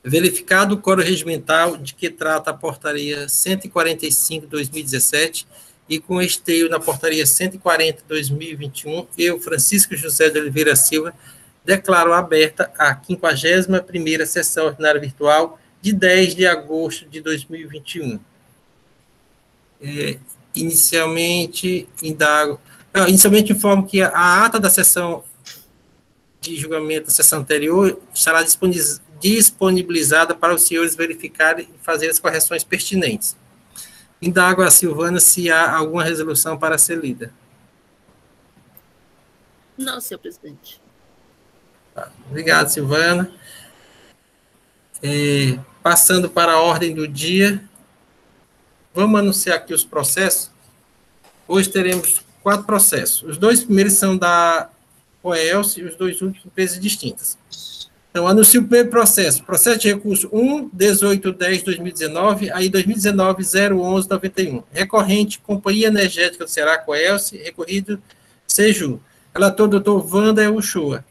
verificado o quórum regimental de que trata a portaria 145/2017 e com esteio na portaria 140/2021, eu, Francisco José de Oliveira Silva, declaro aberta a 51ª sessão ordinária virtual de 10 de agosto de 2021. Inicialmente informo que a ata da sessão de julgamento da sessão anterior estará disponibilizada para os senhores verificarem e fazer as correções pertinentes. Indago a Silvana se há alguma resolução para ser lida. Não, senhor presidente. Obrigado, Silvana. Passando para a ordem do dia, vamos anunciar aqui os processos. Hoje teremos 4 processos. Os 2 primeiros são da Coelce e os 2 últimos empresas distintas. Então, anuncio o primeiro processo. Processo de recurso 1.1810/2019, aí 2019-01191. Recorrente, Companhia Energética do Ceará, Coelce, recorrido Seju. Relator, doutor Wander Uchoa.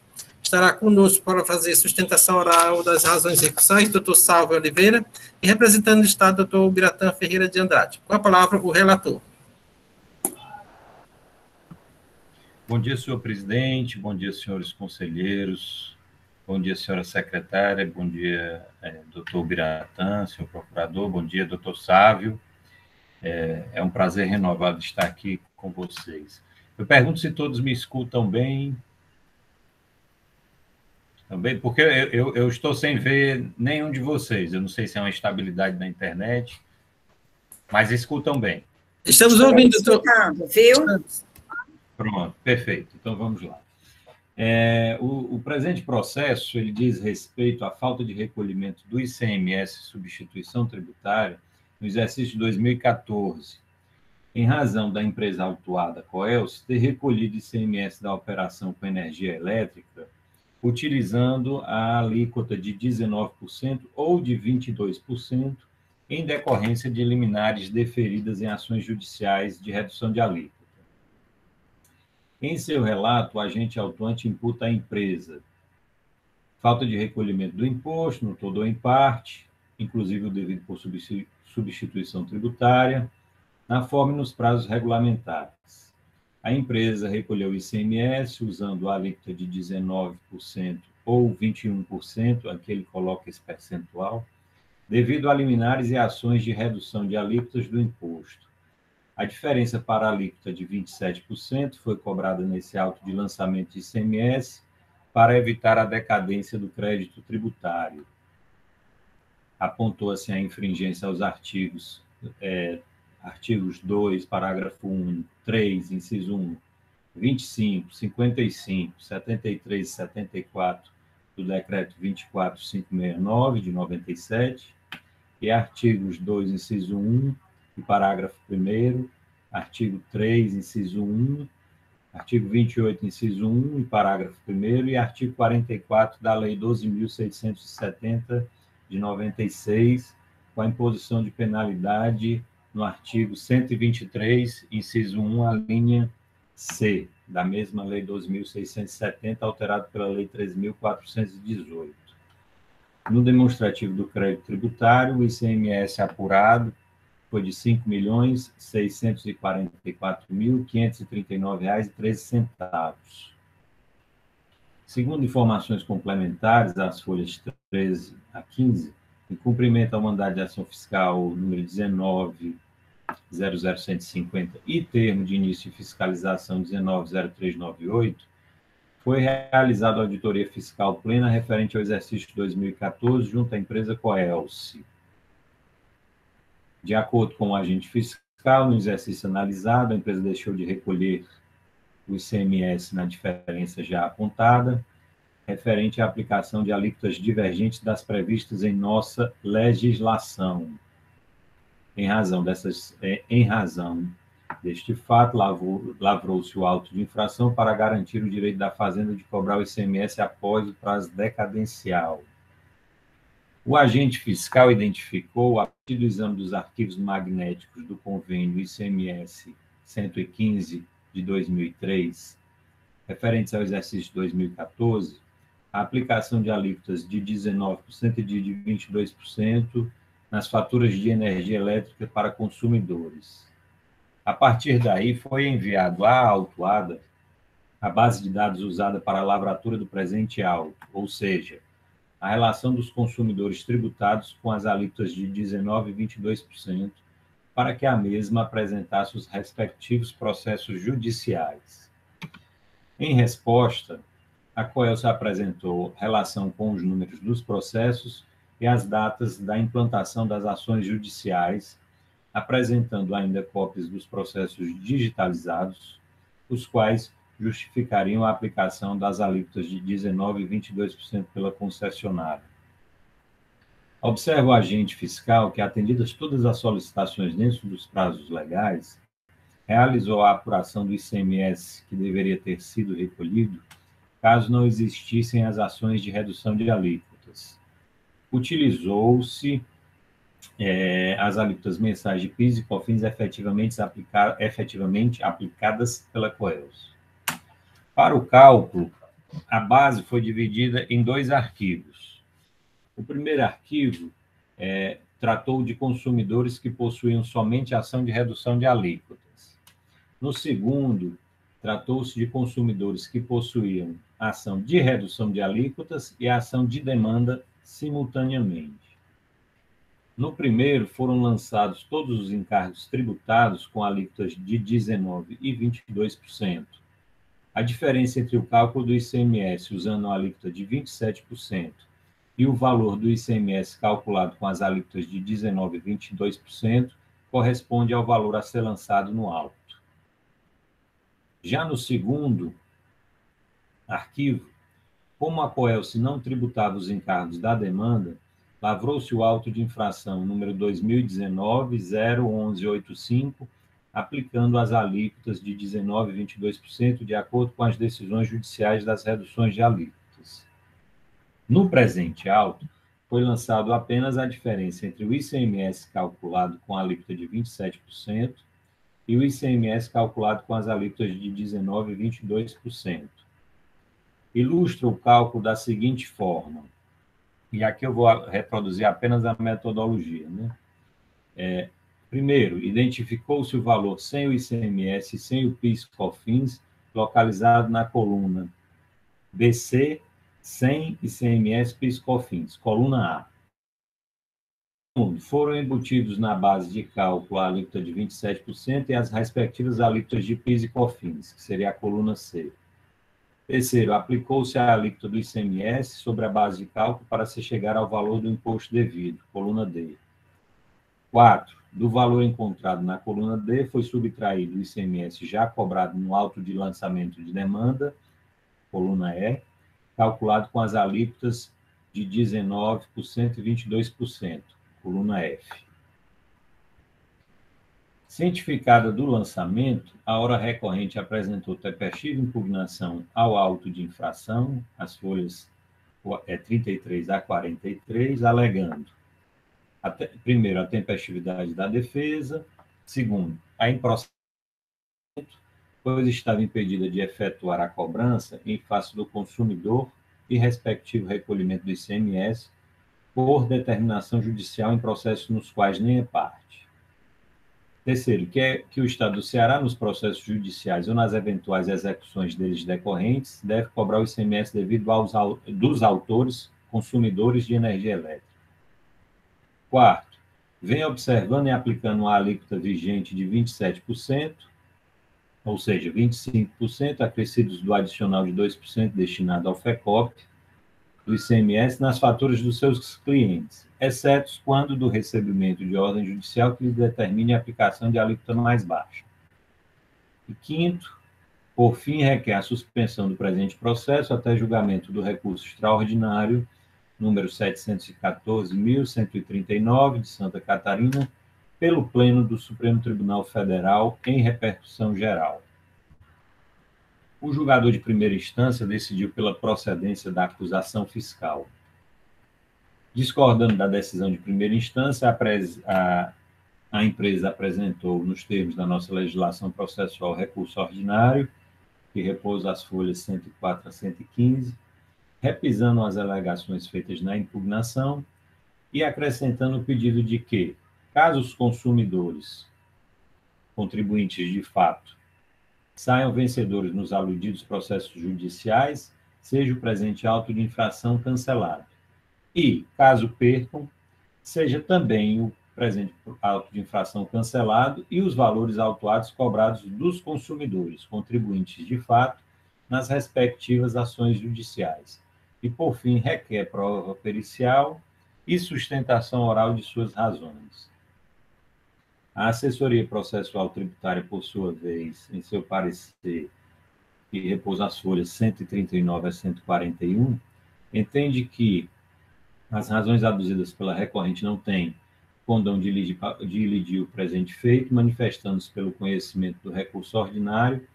Estará conosco para fazer sustentação oral das razões recursais, doutor Salvo Oliveira, e representando o Estado, doutor Biratã Ferreira de Andrade. Com a palavra, o relator. Bom dia, senhor presidente, bom dia, senhores conselheiros, bom dia, senhora secretária, bom dia, doutor Biratã, senhor procurador, bom dia, doutor Sávio. É um prazer renovado estar aqui com vocês. Eu pergunto se todos me escutam bem. Também, porque eu estou sem ver nenhum de vocês. Eu não sei se é uma instabilidade na internet, mas escutam bem. Estamos ouvindo, doutor. Viu? Pronto, perfeito. Então, vamos lá. O presente processo, ele diz respeito à falta de recolhimento do ICMS, substituição tributária, no exercício de 2014, em razão da empresa autuada Coelce ter recolhido ICMS da operação com energia elétrica, utilizando a alíquota de 19% ou de 22%, em decorrência de liminares deferidas em ações judiciais de redução de alíquota. Em seu relato, o agente autuante imputa à empresa falta de recolhimento do imposto, no todo ou em parte, inclusive o devido por substituição tributária, na forma e nos prazos regulamentares. A empresa recolheu o ICMS usando a alíquota de 19% ou 21%, aqui ele coloca esse percentual, devido a liminares e ações de redução de alíquotas do imposto. A diferença para a alíquota de 27% foi cobrada nesse auto de lançamento de ICMS para evitar a decadência do crédito tributário. Apontou-se a infringência aos artigos 2, parágrafo 1, 3, inciso 1, 25, 55, 73 e 74 do Decreto 24569, de 97, e artigos 2, inciso 1, e parágrafo 1º, artigo 3, inciso 1, artigo 28, inciso 1, e parágrafo 1º, e artigo 44 da Lei 12.670, de 96, com a imposição de penalidade no artigo 123, inciso 1, a linha C, da mesma Lei 12.670, alterado pela Lei 13.418. No demonstrativo do crédito tributário, o ICMS apurado foi de R$ 5.644.539,13. Segundo informações complementares, às folhas 13 a 15, em cumprimento ao mandado de ação fiscal número 19.00150 e termo de início de fiscalização 19.0398, foi realizada a auditoria fiscal plena referente ao exercício de 2014 junto à empresa Coelce. De acordo com o agente fiscal, no exercício analisado, a empresa deixou de recolher o ICMS na diferença já apontada, referente à aplicação de alíquotas divergentes das previstas em nossa legislação. Em razão deste fato, lavrou-se o auto de infração para garantir o direito da Fazenda de cobrar o ICMS após o prazo decadencial. O agente fiscal identificou, a partir do exame dos arquivos magnéticos do convênio ICMS 115 de 2003, referentes ao exercício de 2014, a aplicação de alíquotas de 19% e de 22% nas faturas de energia elétrica para consumidores. A partir daí, foi enviado à autuada a base de dados usada para a lavratura do presente auto, ou seja, a relação dos consumidores tributados com as alíquotas de 19% e 22%, para que a mesma apresentasse os respectivos processos judiciais. Em resposta, a Coelce apresentou relação com os números dos processos e as datas da implantação das ações judiciais, apresentando ainda cópias dos processos digitalizados, os quais justificariam a aplicação das alíquotas de 19% e 22% pela concessionária. Observa o agente fiscal que, atendidas todas as solicitações dentro dos prazos legais, realizou a apuração do ICMS que deveria ter sido recolhido, caso não existissem as ações de redução de alíquotas. Utilizou-se as alíquotas mensais de PIS e COFINS efetivamente aplicadas pela Coelce. Para o cálculo, a base foi dividida em 2 arquivos. O primeiro arquivo tratou de consumidores que possuíam somente ação de redução de alíquotas. No segundo, tratou-se de consumidores que possuíam ação de redução de alíquotas e ação de demanda simultaneamente. No primeiro, foram lançados todos os encargos tributados com alíquotas de 19% e 22%. A diferença entre o cálculo do ICMS usando a alíquota de 27% e o valor do ICMS calculado com as alíquotas de 19% e 22% corresponde ao valor a ser lançado no auto. Já no segundo arquivo, como a Coelce não tributava os encargos da demanda, lavrou-se o auto de infração número 2019-01185, aplicando as alíquotas de 19% e 22% de acordo com as decisões judiciais das reduções de alíquotas. No presente auto, foi lançado apenas a diferença entre o ICMS calculado com a alíquota de 27% e o ICMS calculado com as alíquotas de 19% e 22%. Ilustra o cálculo da seguinte forma, e aqui eu vou reproduzir apenas a metodologia, né? Primeiro, identificou-se o valor sem o ICMS e sem o PIS/COFINS, localizado na coluna BC, sem ICMS, PIS/COFINS, coluna A. Segundo, foram embutidos na base de cálculo a alíquota de 27% e as respectivas alíquotas de PIS e COFINS, que seria a coluna C. Terceiro, aplicou-se a alíquota do ICMS sobre a base de cálculo para se chegar ao valor do imposto devido, coluna D. 4. Do valor encontrado na coluna D, foi subtraído o ICMS já cobrado no auto de lançamento de demanda, coluna E, calculado com as alíquotas de 19% e 22%, coluna F. Cientificada do lançamento, a hora recorrente apresentou tempestiva impugnação ao auto de infração, as folhas 33 a 43, alegando primeiro, a tempestividade da defesa, segundo, a improcedência, pois estava impedida de efetuar a cobrança em face do consumidor e respectivo recolhimento do ICMS por determinação judicial em processos nos quais nem é parte. Terceiro, que o Estado do Ceará, nos processos judiciais ou nas eventuais execuções deles decorrentes, deve cobrar o ICMS devido dos autores consumidores de energia elétrica. Quarto, vem observando e aplicando uma alíquota vigente de 27%, ou seja, 25% acrescidos do adicional de 2% destinado ao FECOP, do ICMS, nas faturas dos seus clientes, exceto quando do recebimento de ordem judicial que lhe determine a aplicação de alíquota mais baixa. E quinto, por fim, requer a suspensão do presente processo até julgamento do recurso extraordinário número 714.139, de Santa Catarina, pelo Pleno do Supremo Tribunal Federal, em repercussão geral. O julgador de primeira instância decidiu pela procedência da acusação fiscal. Discordando da decisão de primeira instância, a empresa apresentou, nos termos da nossa legislação processual, recurso ordinário, que repousa as folhas 104 a 115, repisando as alegações feitas na impugnação e acrescentando o pedido de que, caso os consumidores, contribuintes de fato, saiam vencedores nos aludidos processos judiciais, seja o presente auto de infração cancelado. E, caso percam, seja também o presente auto de infração cancelado e os valores autuados cobrados dos consumidores, contribuintes de fato, nas respectivas ações judiciais. E, por fim, requer prova pericial e sustentação oral de suas razões. A assessoria processual tributária, por sua vez, em seu parecer, que repousa as folhas 139 a 141, entende que as razões aduzidas pela recorrente não têm condão de ilidir o presente feito, manifestando-se pelo conhecimento do recurso ordinário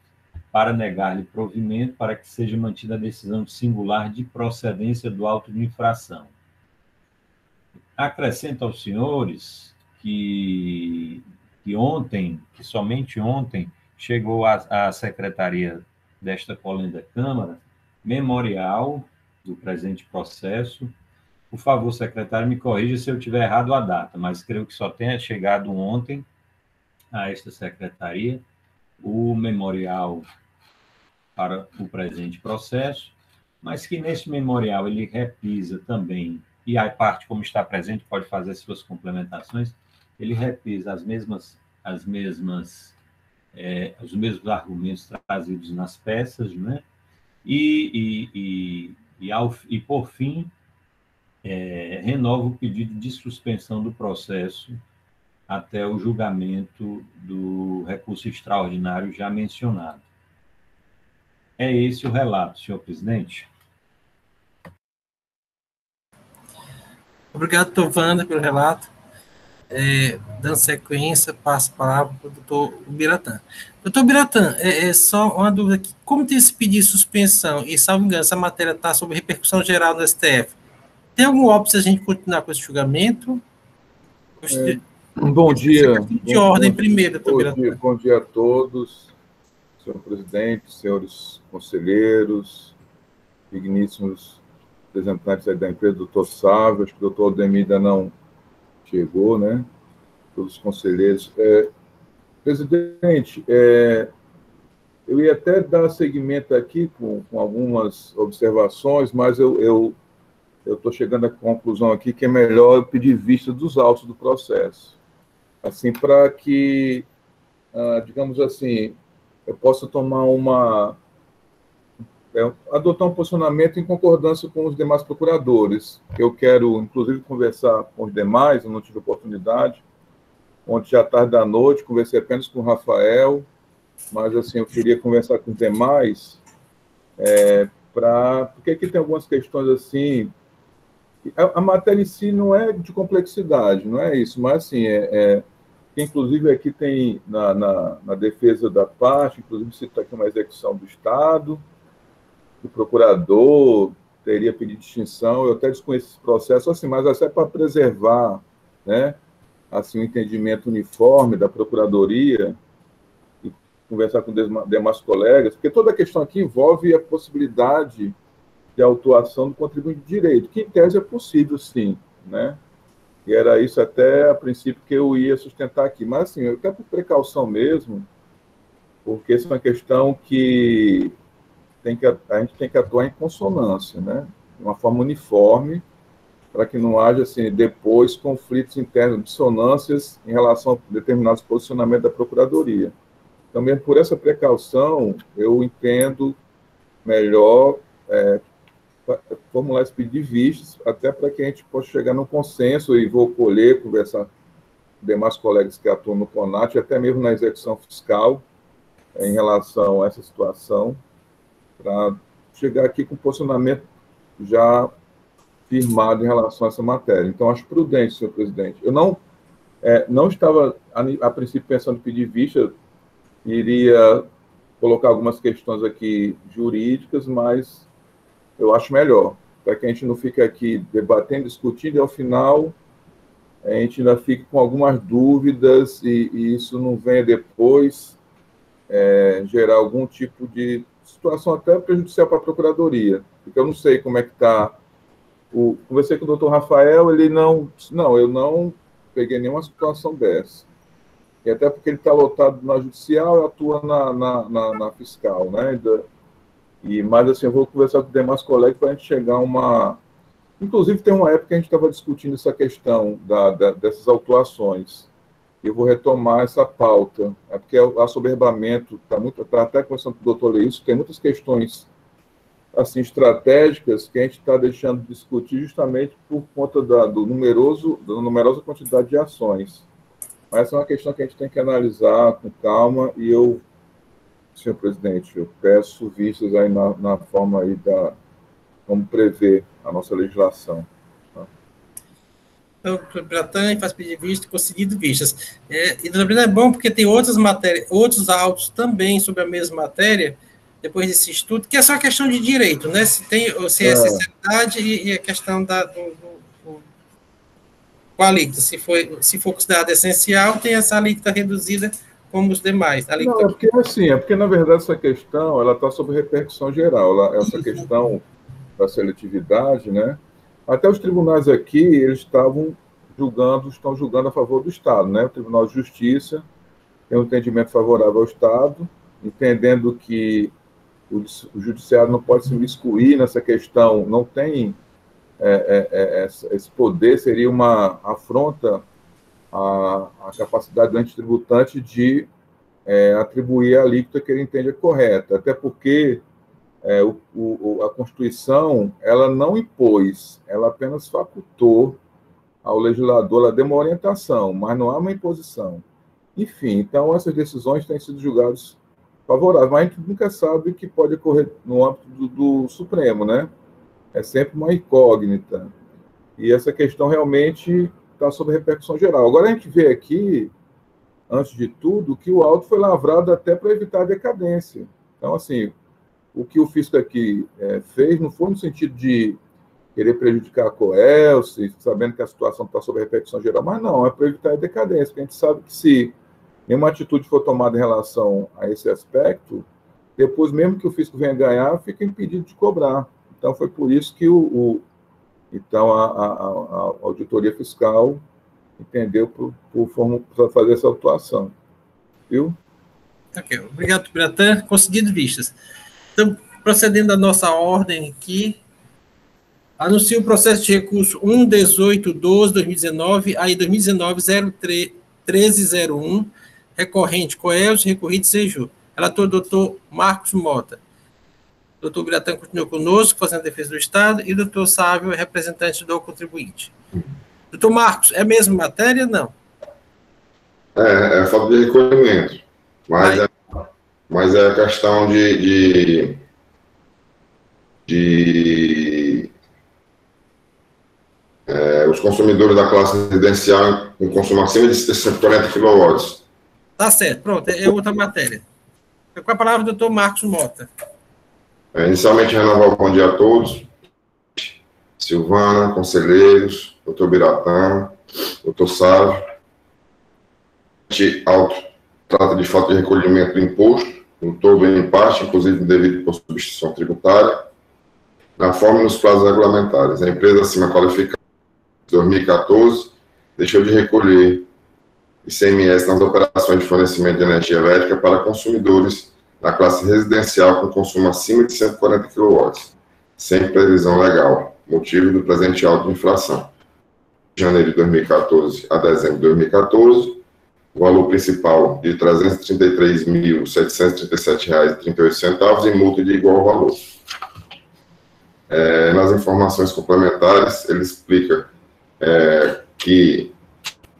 para negar-lhe provimento para que seja mantida a decisão singular de procedência do auto de infração. Acrescento aos senhores que somente ontem, chegou à secretaria desta colenda Câmara memorial do presente processo. Por favor, secretário, me corrija se eu tiver errado a data, mas creio que só tenha chegado ontem a esta secretaria o memorial para o presente processo, mas que nesse memorial ele repisa também, e a parte como está presente pode fazer suas complementações, ele repisa os mesmos argumentos trazidos nas peças, né? E por fim, renova o pedido de suspensão do processo até o julgamento do recurso extraordinário já mencionado. É esse o relato, senhor presidente. Obrigado, doutor Wander, pelo relato. Dando sequência, passo a palavra para o doutor Biratã. Doutor Biratã, só uma dúvida aqui. Como tem esse pedido de suspensão, e, salvo engano, essa matéria está sob repercussão geral no STF, tem algum óbvio se a gente continuar com esse julgamento? Bom dia. De ordem primeiro, doutor Biratã. Bom dia a todos, senhor presidente, senhores conselheiros, digníssimos representantes da empresa, doutor Sávio, acho que o doutor Aldemir ainda não chegou, né? Todos os conselheiros. Presidente, eu ia até dar seguimento aqui com algumas observações, mas eu estou chegando à conclusão aqui que é melhor eu pedir vista dos autos do processo, assim, para que, digamos assim, eu possa tomar adotar um posicionamento em concordância com os demais procuradores. Eu quero, inclusive, conversar com os demais, eu não tive oportunidade. Ontem, já tarde da noite, conversei apenas com o Rafael, mas, assim, eu queria conversar com os demais, porque aqui tem algumas questões, assim, a matéria em si não é de complexidade, não é isso, mas, assim, inclusive, aqui tem, na defesa da parte, inclusive, cita aqui uma execução do Estado, o procurador teria pedido extinção, eu até desconheço esse processo, assim, mas é para preservar, né, assim, o entendimento uniforme da Procuradoria e conversar com demais colegas, porque toda a questão aqui envolve a possibilidade de autuação do contribuinte de direito, que em tese é possível, sim, né, e era isso até a princípio que eu ia sustentar aqui, mas, assim, eu quero por precaução mesmo, porque essa é uma questão que a gente tem que atuar em consonância, né? De uma forma uniforme, para que não haja, assim, depois conflitos internos, dissonâncias em relação a determinados posicionamentos da Procuradoria. Também por essa precaução, eu entendo melhor formular esse pedido de vistas, até para que a gente possa chegar num consenso, e vou colher, conversar com demais colegas que atuam no CONAT, até mesmo na execução fiscal, em relação a essa situação, para chegar aqui com posicionamento já firmado em relação a essa matéria. Então, acho prudente, senhor presidente. Eu não estava, a princípio, pensando em pedir vista, iria colocar algumas questões aqui jurídicas, mas eu acho melhor, para que a gente não fique aqui debatendo, discutindo, e, ao final, a gente ainda fique com algumas dúvidas e isso não venha depois gerar algum tipo de situação até prejudicial para a Procuradoria, porque eu não sei como é que está. Conversei com o doutor Rafael, ele não, eu não peguei nenhuma situação dessa. E até porque ele está lotado na judicial e atua na fiscal, né? Mas, assim, eu vou conversar com os demais colegas para a gente chegar a uma... Inclusive, tem uma época que a gente estava discutindo essa questão dessas autuações. Eu vou retomar essa pauta, porque o assoberbamento está até conversando com o doutor Leilson, tem muitas questões assim, estratégicas que a gente está deixando de discutir justamente por conta da numerosa quantidade de ações. Mas essa é uma questão que a gente tem que analisar com calma e eu, senhor presidente, eu peço vistas aí na forma aí como prevê a nossa legislação. Então, o Bratan faz pedir vista, concedido vistas. E também é bom porque tem outras matérias, outros autos também sobre a mesma matéria, depois desse estudo, que é só questão de direito, né? Se é essencialidade e a questão do alíquota. Se for considerado essencial, tem essa alíquota reduzida como os demais. Não, porque na verdade essa questão ela está sob repercussão geral. Essa questão da seletividade, né? Até os tribunais aqui, eles estão julgando a favor do Estado, né? O Tribunal de Justiça tem um entendimento favorável ao Estado, entendendo que o judiciário não pode se excluir nessa questão, não tem esse poder, seria uma afronta à capacidade do ente tributante de atribuir a alíquota que ele entende correta, até porque a Constituição ela não impôs, ela apenas facultou ao legislador, ela deu uma orientação, mas não há uma imposição. Enfim, então essas decisões têm sido julgadas favoráveis, mas a gente nunca sabe o que pode ocorrer no âmbito do Supremo, né? É sempre uma incógnita. E essa questão realmente está sob repercussão geral. Agora a gente vê aqui, antes de tudo, que o auto foi lavrado até para evitar a decadência. Então, assim, o que o fisco aqui fez não foi no sentido de querer prejudicar a Coelce, sabendo que a situação está sob repercussão geral, mas não, é para evitar a decadência, porque a gente sabe que se nenhuma atitude for tomada em relação a esse aspecto, depois, mesmo que o fisco venha ganhar, fica impedido de cobrar. Então, foi por isso que a auditoria fiscal entendeu para fazer essa atuação. Viu? Ok, obrigado, Bratan. Concedido vistas. Então, procedendo à nossa ordem aqui, anuncio o processo de recurso 1.18.12.2019, aí 2019-01301, recorrente Coelce, recorrido Seju. Relator, doutor Marcos Mota. Doutor Bratan continua conosco, fazendo a defesa do Estado, e doutor Sávio, representante do contribuinte. Doutor Marcos, é a mesma matéria? Não. É falta de recolhimento, mas é a questão os consumidores da classe residencial com consumo acima de 140 kW. Tá certo, pronto, é outra matéria. Com a palavra, doutor Marcos Mota. Inicialmente, renovar o bom dia a todos. Silvana, conselheiros, doutor Biratã, doutor Sávio. Este auto trata de falta de recolhimento do imposto, no todo ou em parte, inclusive devido por substituição tributária, na forma e nos prazos regulamentares. A empresa acima qualificada, em 2014, deixou de recolher ICMS nas operações de fornecimento de energia elétrica para consumidores da classe residencial com consumo acima de 140 kW, sem previsão legal, motivo do presente auto de infração. De janeiro de 2014 a dezembro de 2014, o valor principal de R$ 333.737,38 e multa de igual valor. Nas informações complementares, ele explica que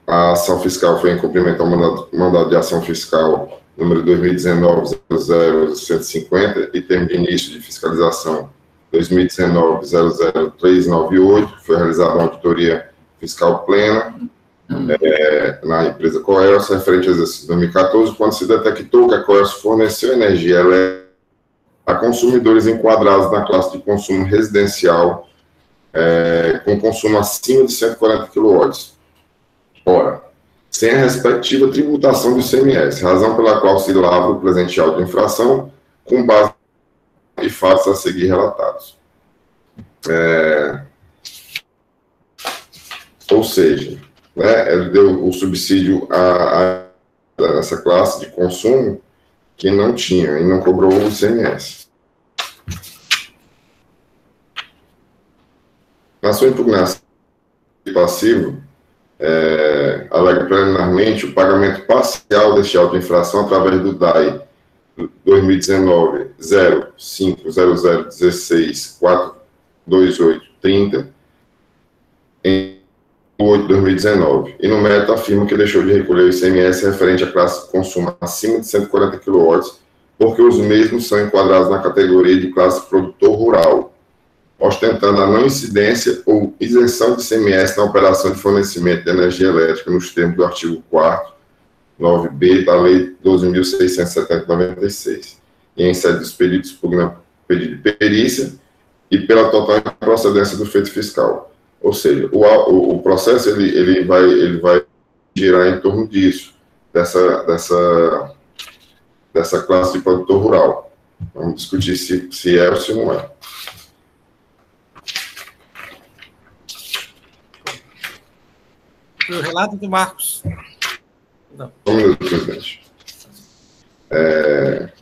a ação fiscal foi em cumprimento ao mandado de ação fiscal número 2019-00-150 e termo de início de fiscalização 2019-00398, foi realizada uma auditoria fiscal plena na empresa Coelce, referente ao exercício 2014, quando se detectou que a Coelce forneceu energia elétrica a consumidores enquadrados na classe de consumo residencial com consumo acima de 140 kW. Ora, sem a respectiva tributação do ICMS, razão pela qual se lavra o presente auto de infração com base e fatos a seguir relatados. Ou seja, né, ele deu o subsídio a essa classe de consumo que não tinha e não cobrou o ICMS. Na sua impugnação passivo, alega preliminarmente o pagamento parcial deste auto de infração através do DAI 2019 050016 428 30 em 8 de 2019. E no mérito afirma que deixou de recolher o ICMS referente à classe de consumo acima de 140 kW, porque os mesmos são enquadrados na categoria de classe produtor rural, ostentando a não incidência ou isenção de ICMS na operação de fornecimento de energia elétrica nos termos do artigo 4º, 9b da Lei 12.670/96, e em sede dos pedidos pugna pedido de perícia e pela total improcedência do feito fiscal. Ou seja, o processo ele vai girar em torno disso, dessa classe de produtor rural. Vamos discutir se é ou se não é. O relato do Marcos. Não. Um minuto, presidente.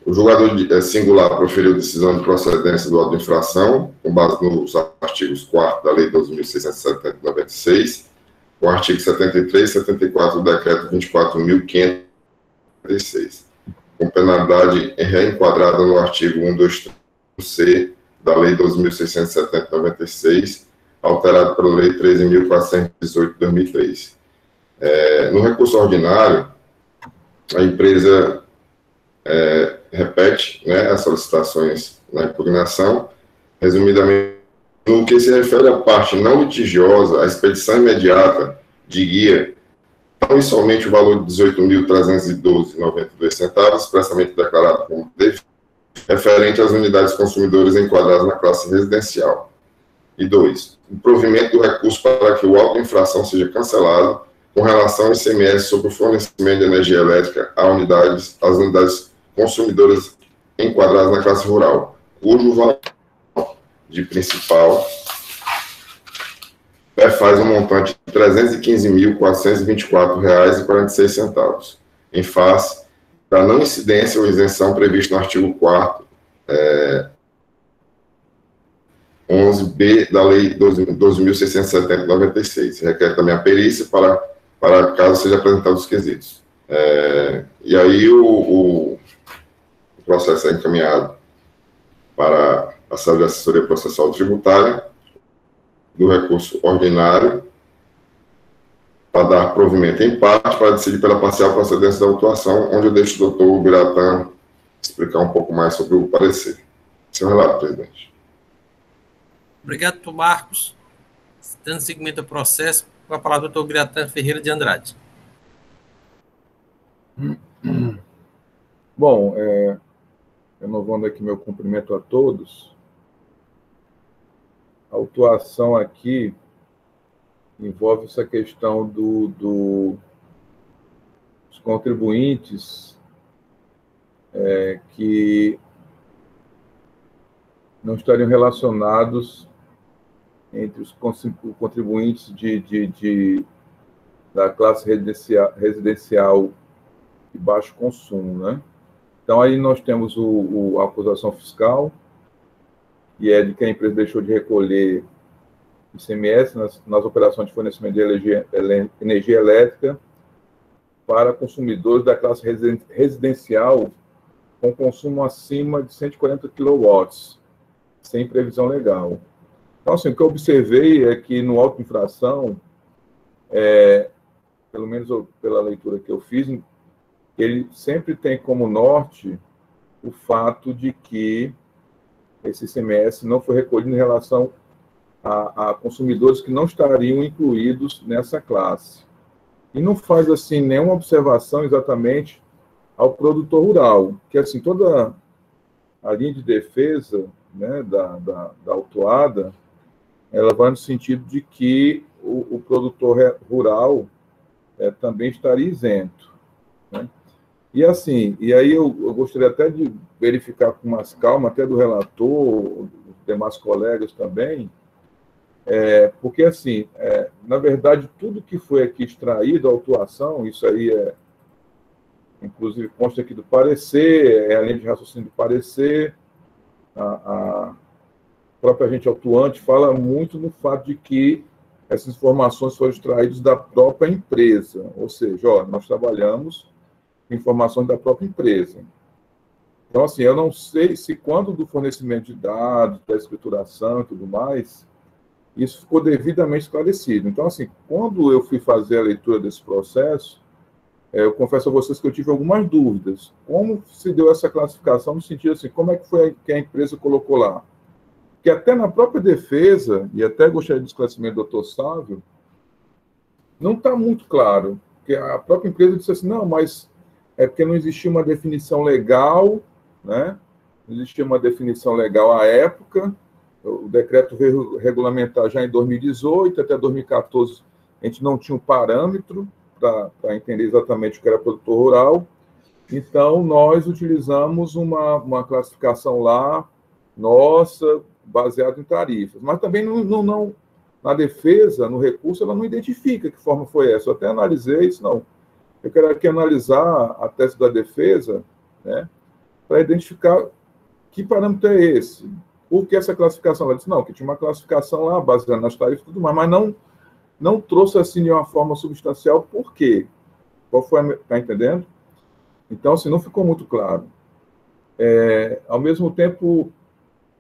O julgador singular proferiu decisão de procedência do auto de infração, com base nos artigos 4º da Lei 12.670/96, o artigo 73 e 74 do Decreto 24.536, com penalidade reenquadrada no artigo 123C da Lei 12.670/96, alterado pela Lei 13.418/2003. No recurso ordinário, a empresa repete, né, as solicitações na impugnação. Resumidamente, no que se refere à parte não litigiosa, a expedição imediata de guia, tão e somente o valor de R$ 18.312,92, expressamente declarado como devido, referente às unidades consumidoras enquadradas na classe residencial. E 2, o provimento do recurso para que o auto de infração seja cancelado com relação ao ICMS sobre o fornecimento de energia elétrica às unidades consumidoras enquadradas na classe rural, cujo valor de principal faz um montante de R$ 315.424,46, em face da não incidência ou isenção prevista no artigo 4º, 11b da Lei 12.670/96. Requer também a perícia para caso seja apresentado os quesitos. E aí o processo é encaminhado para a Sala de Assessoria Processual Tributária do recurso ordinário para dar provimento em parte para decidir pela parcial procedência da autuação, onde eu deixo o doutor Biratã explicar um pouco mais sobre o parecer. Seu relato, presidente. Obrigado, doutor Marcos. Dando seguimento ao processo, com a palavra do doutor Biratã Ferreira de Andrade. Bom, renovando aqui meu cumprimento a todos, a autuação aqui envolve essa questão dos contribuintes que não estariam relacionados entre os contribuintes da classe residencial de baixo consumo, né? Então, aí nós temos a acusação fiscal, que é de que a empresa deixou de recolher ICMS nas operações de fornecimento de energia elétrica para consumidores da classe residencial com consumo acima de 140 kW, sem previsão legal. Então, assim, o que eu observei é que no auto de infração, pelo menos pela leitura que eu fiz, ele sempre tem como norte o fato de que esse ICMS não foi recolhido em relação a consumidores que não estariam incluídos nessa classe. E não faz, assim, nenhuma observação exatamente ao produtor rural, que, assim, toda a linha de defesa, né, da autuada, ela vai no sentido de que o produtor rural também estaria isento, né? E assim, e aí eu gostaria até de verificar com mais calma, até do relator, dos demais colegas também, porque assim, na verdade, tudo que foi aqui extraído, a autuação, isso aí inclusive consta aqui do parecer, a linha de raciocínio do parecer, a própria agente autuante fala muito no fato de que essas informações foram extraídas da própria empresa, ou seja, nós trabalhamos com informações da própria empresa. Então, assim, eu não sei se quando do fornecimento de dados, da escrituração e tudo mais, isso ficou devidamente esclarecido. Então, assim, quando eu fui fazer a leitura desse processo, eu confesso a vocês que eu tive algumas dúvidas. Como se deu essa classificação no sentido assim, como é que foi que a empresa colocou lá? Que até na própria defesa, e até gostaria de esclarecimento do doutor Sávio, não está muito claro. Porque a própria empresa disse assim, não, mas é porque não existia uma definição legal, né? Não existia uma definição legal à época, o decreto veio regulamentar já em 2018, até 2014 a gente não tinha um parâmetro para entender exatamente o que era produtor rural, então nós utilizamos uma classificação lá, nossa, baseado em tarifas. Mas também não na defesa, no recurso, ela não identifica que forma foi essa. Eu até analisei isso, não. Eu quero aqui analisar a tese da defesa, né, para identificar que parâmetro é esse. Por que essa classificação? Ela disse, não, que tinha uma classificação lá, baseada nas tarifas e tudo mais, mas não trouxe assim de uma forma substancial. Por quê? Qual foi? Está entendendo? Então, assim, não ficou muito claro. Ao mesmo tempo,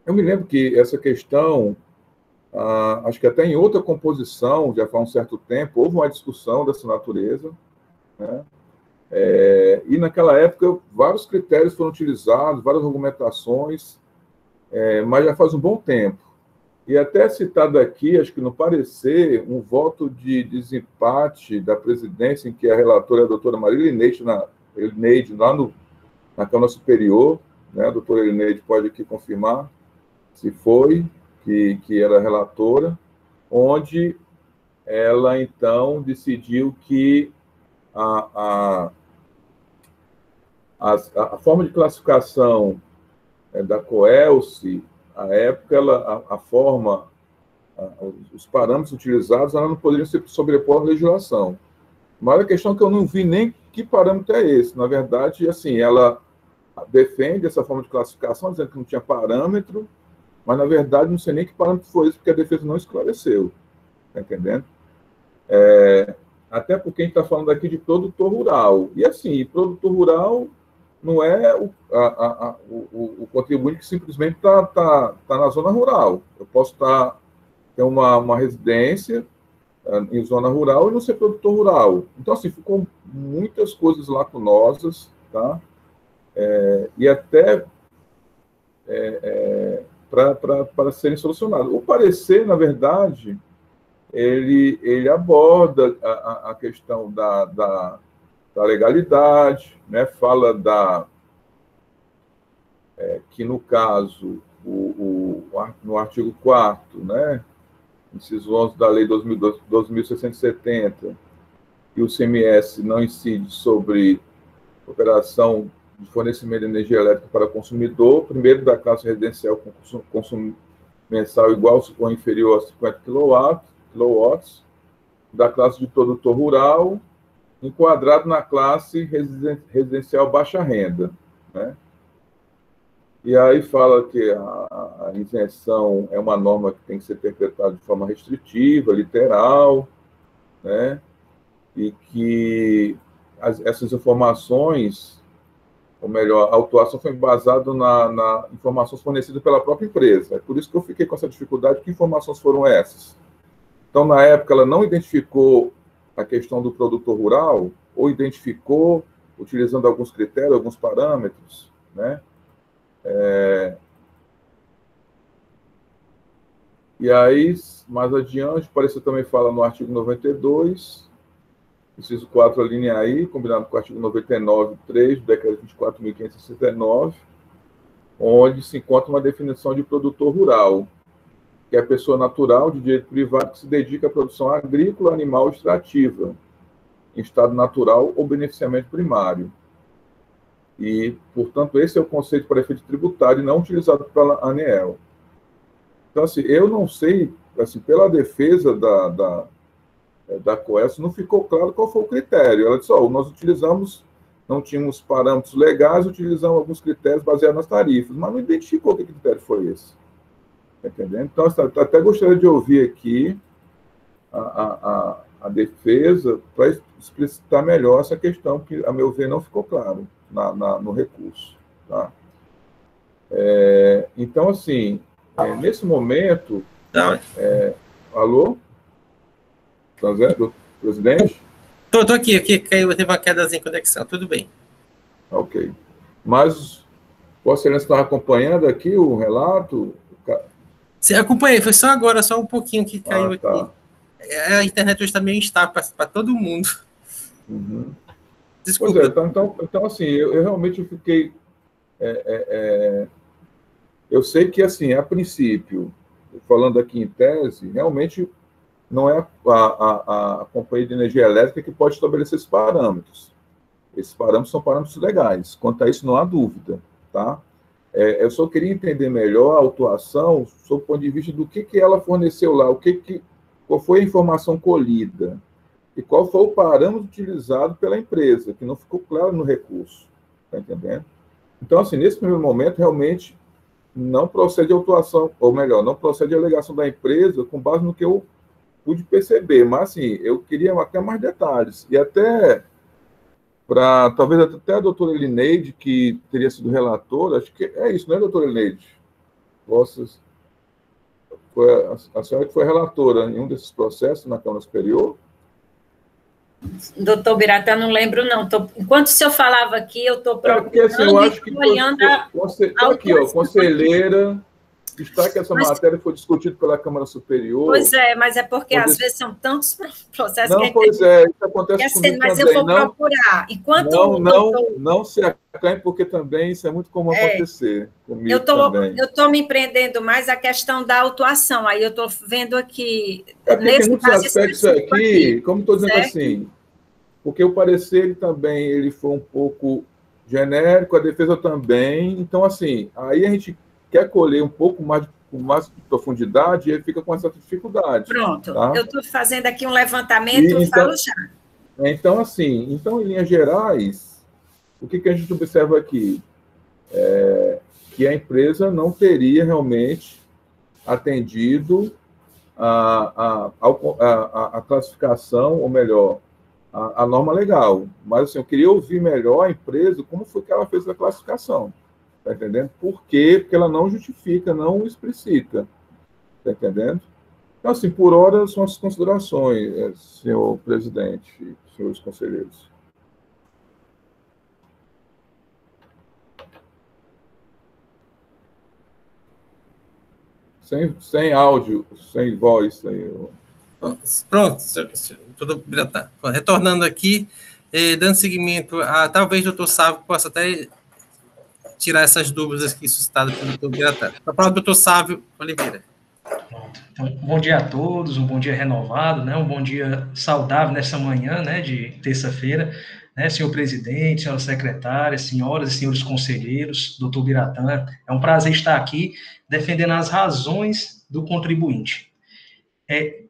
eu me lembro que essa questão, acho que até em outra composição, já faz um certo tempo, houve uma discussão dessa natureza, né? E naquela época, vários critérios foram utilizados, várias argumentações, mas já faz um bom tempo. E até citado aqui, acho que no parecer, um voto de desempate da presidência, em que a relatora é a doutora Marília Elineide, lá na Câmara Superior, né? A doutora Elineide pode aqui confirmar se foi, que era relatora, onde ela, então, decidiu que a forma de classificação da COELSE, à época, os parâmetros utilizados, ela não poderiam se sobrepor à legislação. Mas a questão é que eu não vi nem que parâmetro é esse. Na verdade, assim, ela defende essa forma de classificação, dizendo que não tinha parâmetro, mas, na verdade, não sei nem que parâmetro foi esse, porque a defesa não esclareceu. Está entendendo? Até porque a gente está falando aqui de produtor rural. E, assim, produtor rural não é o contribuinte que simplesmente está na zona rural. Eu posso ter uma residência em zona rural e não ser produtor rural. Então, assim, ficou muitas coisas lacunosas, tá? E até para serem solucionadas. O parecer, na verdade, ele aborda a questão da legalidade, né? Fala que, no caso, no artigo 4º, né? Inciso 11 da Lei 2.670, e o CMS não incide sobre operação de fornecimento de energia elétrica para consumidor, primeiro da classe residencial com consumo mensal igual ou inferior a 50 kW, da classe de produtor rural, enquadrado na classe residencial baixa renda, né? E aí fala que a isenção é uma norma que tem que ser interpretada de forma restritiva, literal, né? E que essas informações, ou melhor, a autuação foi embasada na informações fornecidas pela própria empresa. É por isso que eu fiquei com essa dificuldade. Que informações foram essas? Então, na época, ela não identificou a questão do produtor rural, ou identificou utilizando alguns critérios, alguns parâmetros, né? E aí, mais adiante, parece que também fala no artigo 92, inciso 4, a linha aí, combinado com o artigo 99.3 do decreto 24.569, onde se encontra uma definição de produtor rural, que é a pessoa natural de direito privado que se dedica à produção agrícola, animal extrativa, em estado natural ou beneficiamento primário. E, portanto, esse é o conceito para efeito tributário e não utilizado pela ANEEL. Então, assim, eu não sei, assim, pela defesa da Coelce, não ficou claro qual foi o critério. Ela disse, nós utilizamos, não tínhamos parâmetros legais, utilizamos alguns critérios baseados nas tarifas, mas não identificou que critério foi esse. Está entendendo? Então, até gostaria de ouvir aqui a defesa para explicitar melhor essa questão, que, a meu ver, não ficou claro no recurso. Tá? Então, assim, nesse momento... alô? Do presidente? Estou aqui, caiu, teve uma quedazinha em conexão, tudo bem. Ok. Mas, Vossa Excelência estava acompanhando aqui o relato? Sim, acompanhei, foi só agora, só um pouquinho que caiu tá. aqui. A internet hoje está meio instável para todo mundo. Uhum. Desculpa. Pois então assim, eu realmente fiquei... eu sei que, assim, a princípio, falando aqui em tese, realmente não é a Companhia de Energia Elétrica que pode estabelecer esses parâmetros. Esses parâmetros são parâmetros legais. Quanto a isso, não há dúvida. Tá? Eu só queria entender melhor a autuação sob o ponto de vista do que ela forneceu lá, qual foi a informação colhida e qual foi o parâmetro utilizado pela empresa, que não ficou claro no recurso. Está entendendo? Então, assim, nesse primeiro momento, realmente não procede a autuação, ou melhor, não procede a alegação da empresa com base no que eu pude perceber, mas, assim, eu queria até mais detalhes, e até talvez até a doutora Elineide, que teria sido relatora, acho que é isso, não é, doutora Elineide? A senhora que foi relatora em um desses processos na Câmara Superior? Doutor Biratã, não lembro, não. Enquanto o senhor falava aqui, eu estou procurando, porque, assim, eu acho que olhando está aqui, conselheira, está que essa matéria foi discutida pela Câmara Superior. Pois é, mas é porque às vezes são tantos processos não, pois é, isso acontece comigo mas também. Eu vou procurar. Enquanto não se acanhe, porque também isso é muito comum acontecer comigo eu estou me empreendendo mais a questão da autuação, aí eu estou vendo aqui... tem muitos aspectos aqui, como estou dizendo assim, porque o parecer ele foi um pouco genérico, a defesa também, então, assim, aí a gente quer colher um pouco mais com mais profundidade, e ele fica com essa dificuldade. Pronto, tá? Eu estou fazendo aqui um levantamento e falo já. Então, assim, em linhas gerais, o que a gente observa aqui? Que a empresa não teria realmente atendido a classificação, ou melhor, a norma legal. Mas, assim, eu queria ouvir melhor a empresa, como foi que ela fez a classificação. Está entendendo? Por quê? Porque ela não justifica, não explicita. Está entendendo? Então, assim, por hora, são as considerações, senhor presidente, senhores conselheiros. Sem áudio, sem voz. Pronto, tudo tá. Retornando aqui, dando seguimento talvez o doutor Sávio possa até tirar essas dúvidas aqui suscitadas pelo doutor Biratã. Para falar do doutor Sávio Oliveira. Pronto. Então, um bom dia a todos, um bom dia renovado, né? Um bom dia saudável nessa manhã, né, de terça-feira, né, senhor presidente, senhora secretária, senhoras e senhores conselheiros, doutor Biratã, é um prazer estar aqui defendendo as razões do contribuinte.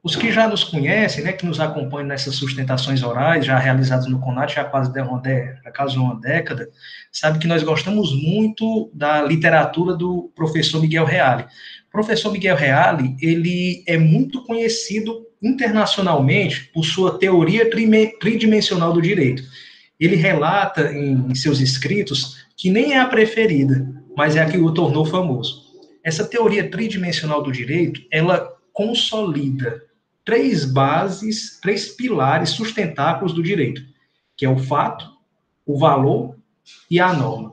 Os que já nos conhecem, né, que nos acompanham nessas sustentações orais, já realizadas no CONAT, já quase uma década, sabe que nós gostamos muito da literatura do professor Miguel Reale. O professor Miguel Reale, ele é muito conhecido internacionalmente por sua teoria tridimensional do direito. Ele relata em seus escritos que nem é a preferida, mas é a que o tornou famoso. Essa teoria tridimensional do direito, ela consolida três pilares sustentáculos do direito, que é o fato, o valor e a norma.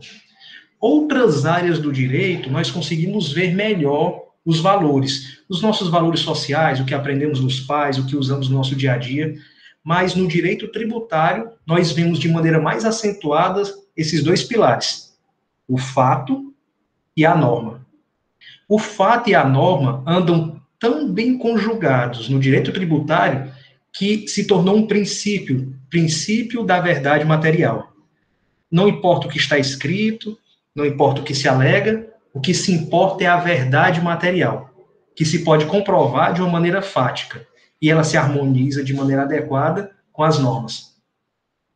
Outras áreas do direito, nós conseguimos ver melhor os valores, os nossos valores sociais, o que aprendemos dos pais, o que usamos no nosso dia a dia, mas no direito tributário, nós vemos de maneira mais acentuada esses dois pilares, o fato e a norma. O fato e a norma andam tão bem conjugados no direito tributário que se tornou um princípio da verdade material. não importa o que está escrito, não importa o que se alega, o que se importa é a verdade material, que se pode comprovar de uma maneira fática, e ela se harmoniza de maneira adequada com as normas.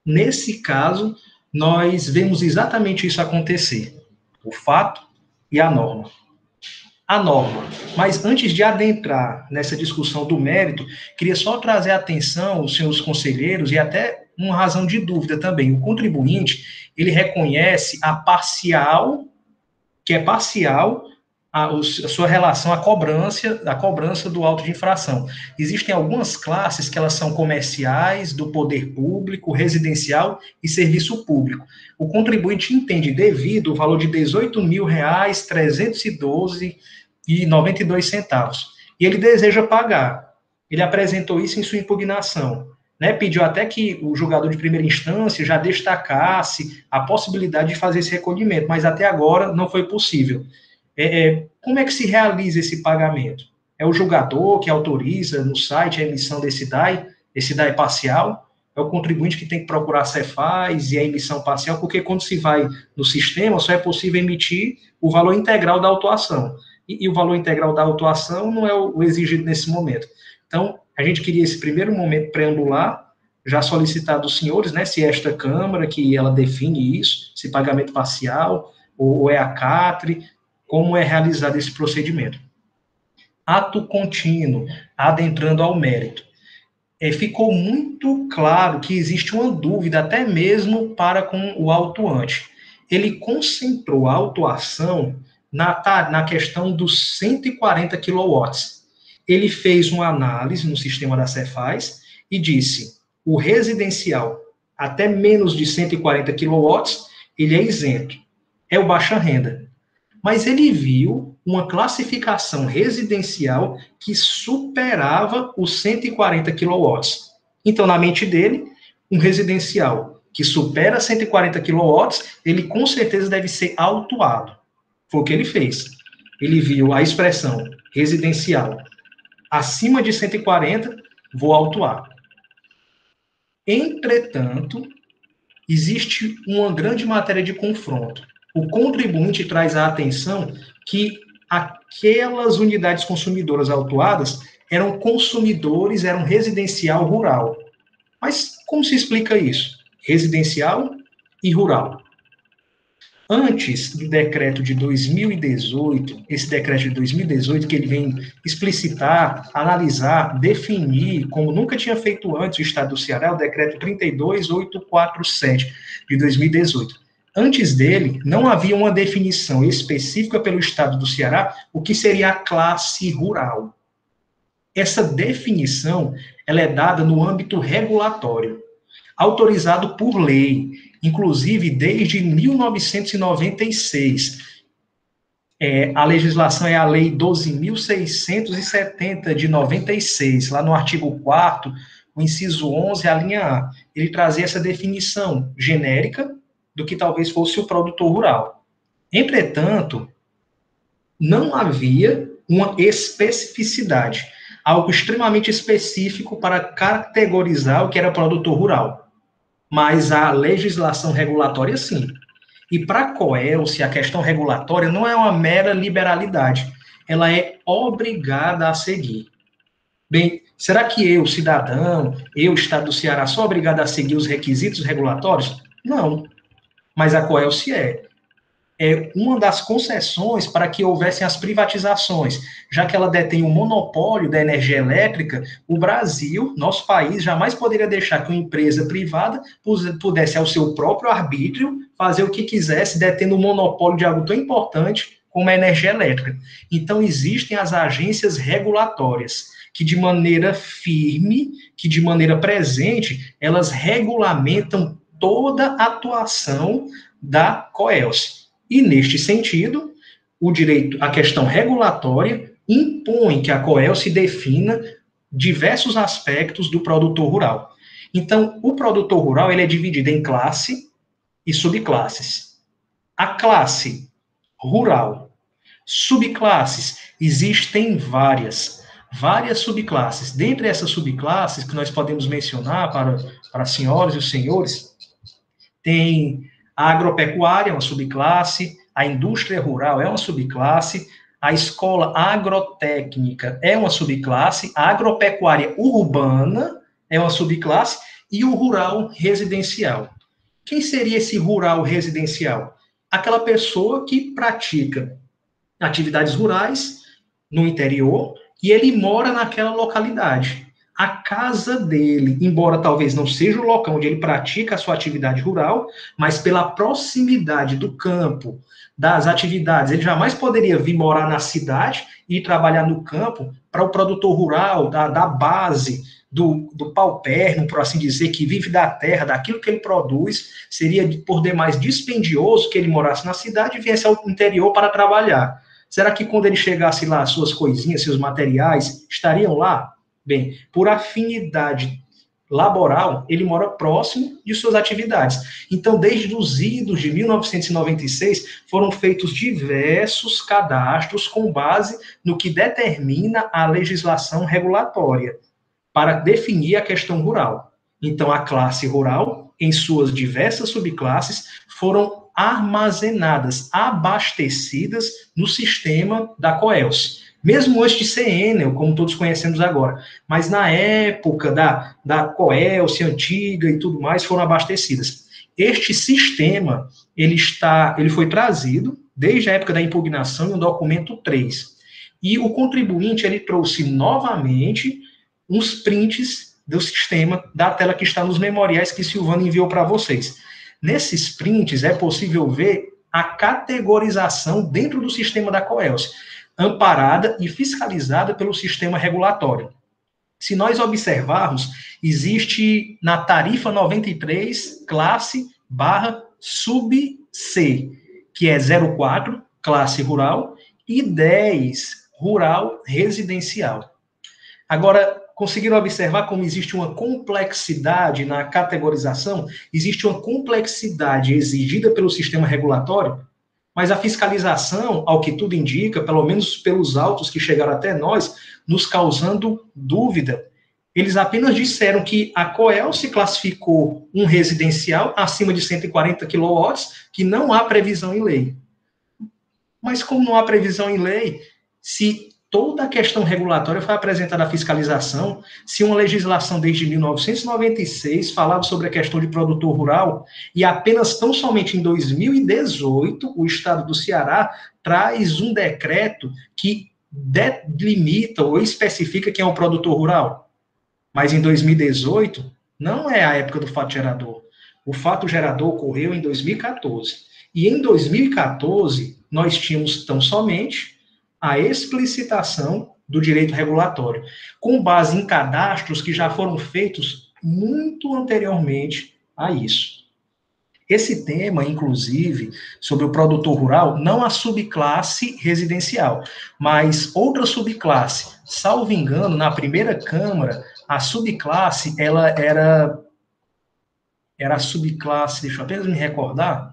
Nesse caso, nós vemos exatamente isso acontecer, o fato e a norma. A norma. Mas antes de adentrar nessa discussão do mérito, queria só trazer a atenção aos senhores conselheiros e até uma razão de dúvida também. O contribuinte, ele reconhece a parcial, que é parcial, a sua relação à cobrança do auto de infração. Existem algumas classes que elas são comerciais, do poder público, residencial e serviço público. O contribuinte entende devido o valor de R$ 18.312,92. E ele deseja pagar. Ele apresentou isso em sua impugnação. Né? Pediu até que o julgador de primeira instância já destacasse a possibilidade de fazer esse recolhimento, mas até agora não foi possível. Como é que se realiza esse pagamento? É o julgador que autoriza no site a emissão desse DAI parcial? É o contribuinte que tem que procurar a Cefaz e a emissão parcial, porque quando se vai no sistema, só é possível emitir o valor integral da autuação. E o valor integral da autuação não é o exigido nesse momento. Então, a gente queria esse primeiro momento preambular, já solicitar dos senhores, né, se é esta Câmara que ela define isso, se pagamento parcial, ou é a CATRE, como é realizado esse procedimento. Ato contínuo, adentrando ao mérito. Ficou muito claro que existe uma dúvida, até mesmo para com o autuante. Ele concentrou a autuação na questão dos 140 kW. Ele fez uma análise no sistema da Cefaz e disse, o residencial até menos de 140 kW, ele é isento. É o baixa renda. Mas ele viu uma classificação residencial que superava os 140 kW. Então, na mente dele, um residencial que supera 140 kW, ele com certeza deve ser autuado. Foi o que ele fez. Ele viu a expressão residencial acima de 140, vou autuar. Entretanto, existe uma grande matéria de confronto. O contribuinte traz a atenção que aquelas unidades consumidoras autuadas eram consumidores, eram residencial rural. Mas como se explica isso? Residencial e rural. Antes do decreto de 2018, esse decreto de 2018, que ele vem explicitar, analisar, definir, como nunca tinha feito antes o Estado do Ceará, o decreto 32847 de 2018. Antes dele, não havia uma definição específica pelo Estado do Ceará o que seria a classe rural. Essa definição, ela é dada no âmbito regulatório, autorizado por lei, inclusive desde 1996. A legislação é a Lei 12.670 de 96, lá no artigo 4º, o inciso 11, a linha A. Ele trazia essa definição genérica do que talvez fosse o produtor rural. Entretanto, não havia uma especificidade, algo extremamente específico para categorizar o que era produtor rural. Mas a legislação regulatória, sim. E para a COELSE, a questão regulatória não é uma mera liberalidade, ela é obrigada a seguir. Bem, será que eu, cidadão, Estado do Ceará, sou obrigado a seguir os requisitos regulatórios? Não. Mas a COELSE é uma das concessões para que houvessem as privatizações, já que ela detém o monopólio da energia elétrica, o Brasil, nosso país, jamais poderia deixar que uma empresa privada pudesse, ao seu próprio arbítrio, fazer o que quisesse, detendo o monopólio de algo tão importante como a energia elétrica. Então, existem as agências regulatórias, que de maneira firme, que de maneira presente, elas regulamentam toda a atuação da COELSE. E, neste sentido, a questão regulatória impõe que a COELSE defina diversos aspectos do produtor rural. Então, o produtor rural ele é dividido em classe e subclasses. A classe rural, subclasses, existem várias subclasses. Dentre essas subclasses que nós podemos mencionar para as senhoras e os senhores, tem A agropecuária é uma subclasse, a indústria rural é uma subclasse, a escola agrotécnica é uma subclasse, a agropecuária urbana é uma subclasse e o rural residencial. Quem seria esse rural residencial? Aquela pessoa que pratica atividades rurais no interior e ele mora naquela localidade. A casa dele, embora talvez não seja o local onde ele pratica a sua atividade rural, mas pela proximidade do campo, das atividades, ele jamais poderia vir morar na cidade e trabalhar no campo para o produtor rural, da base, do paupérrimo, por assim dizer, que vive da terra, daquilo que ele produz, seria por demais dispendioso que ele morasse na cidade e viesse ao interior para trabalhar. Será que quando ele chegasse lá, suas coisinhas, seus materiais, estariam lá? Bem, por afinidade laboral, ele mora próximo de suas atividades. Então, desde os idos de 1996, foram feitos diversos cadastros com base no que determina a legislação regulatória para definir a questão rural. Então, a classe rural, em suas diversas subclasses, foram armazenadas, abastecidas no sistema da COELS. Mesmo antes de ser Enel, como todos conhecemos agora, mas na época da COELS antiga e tudo mais, foram abastecidas. Este sistema, ele foi trazido desde a época da impugnação em um documento 3. E o contribuinte, ele trouxe novamente uns prints do sistema, da tela que está nos memoriais que Silvana enviou para vocês. Nesses prints é possível ver a categorização dentro do sistema da COELS, amparada e fiscalizada pelo sistema regulatório. Se nós observarmos, existe na tarifa 93, classe /sub C, que é 04, classe rural, e 10, rural residencial. Agora, conseguiram observar como existe uma complexidade na categorização? Existe uma complexidade exigida pelo sistema regulatório, mas a fiscalização, ao que tudo indica, pelo menos pelos autos que chegaram até nós, nos causando dúvida. Eles apenas disseram que a COELS se classificou um residencial acima de 140 kW, que não há previsão em lei. Mas como não há previsão em lei, se toda a questão regulatória foi apresentada à fiscalização, se uma legislação desde 1996 falava sobre a questão de produtor rural, e apenas tão somente em 2018, o Estado do Ceará traz um decreto que delimita ou especifica quem é o produtor rural. Mas em 2018, não é a época do fato gerador. O fato gerador ocorreu em 2014. E em 2014, nós tínhamos tão somente a explicitação do direito regulatório, com base em cadastros que já foram feitos muito anteriormente a isso. Esse tema, inclusive, sobre o produtor rural, não a subclasse residencial, mas outra subclasse. Salvo engano, na primeira Câmara, a subclasse, ela era a subclasse, deixa eu apenas me recordar,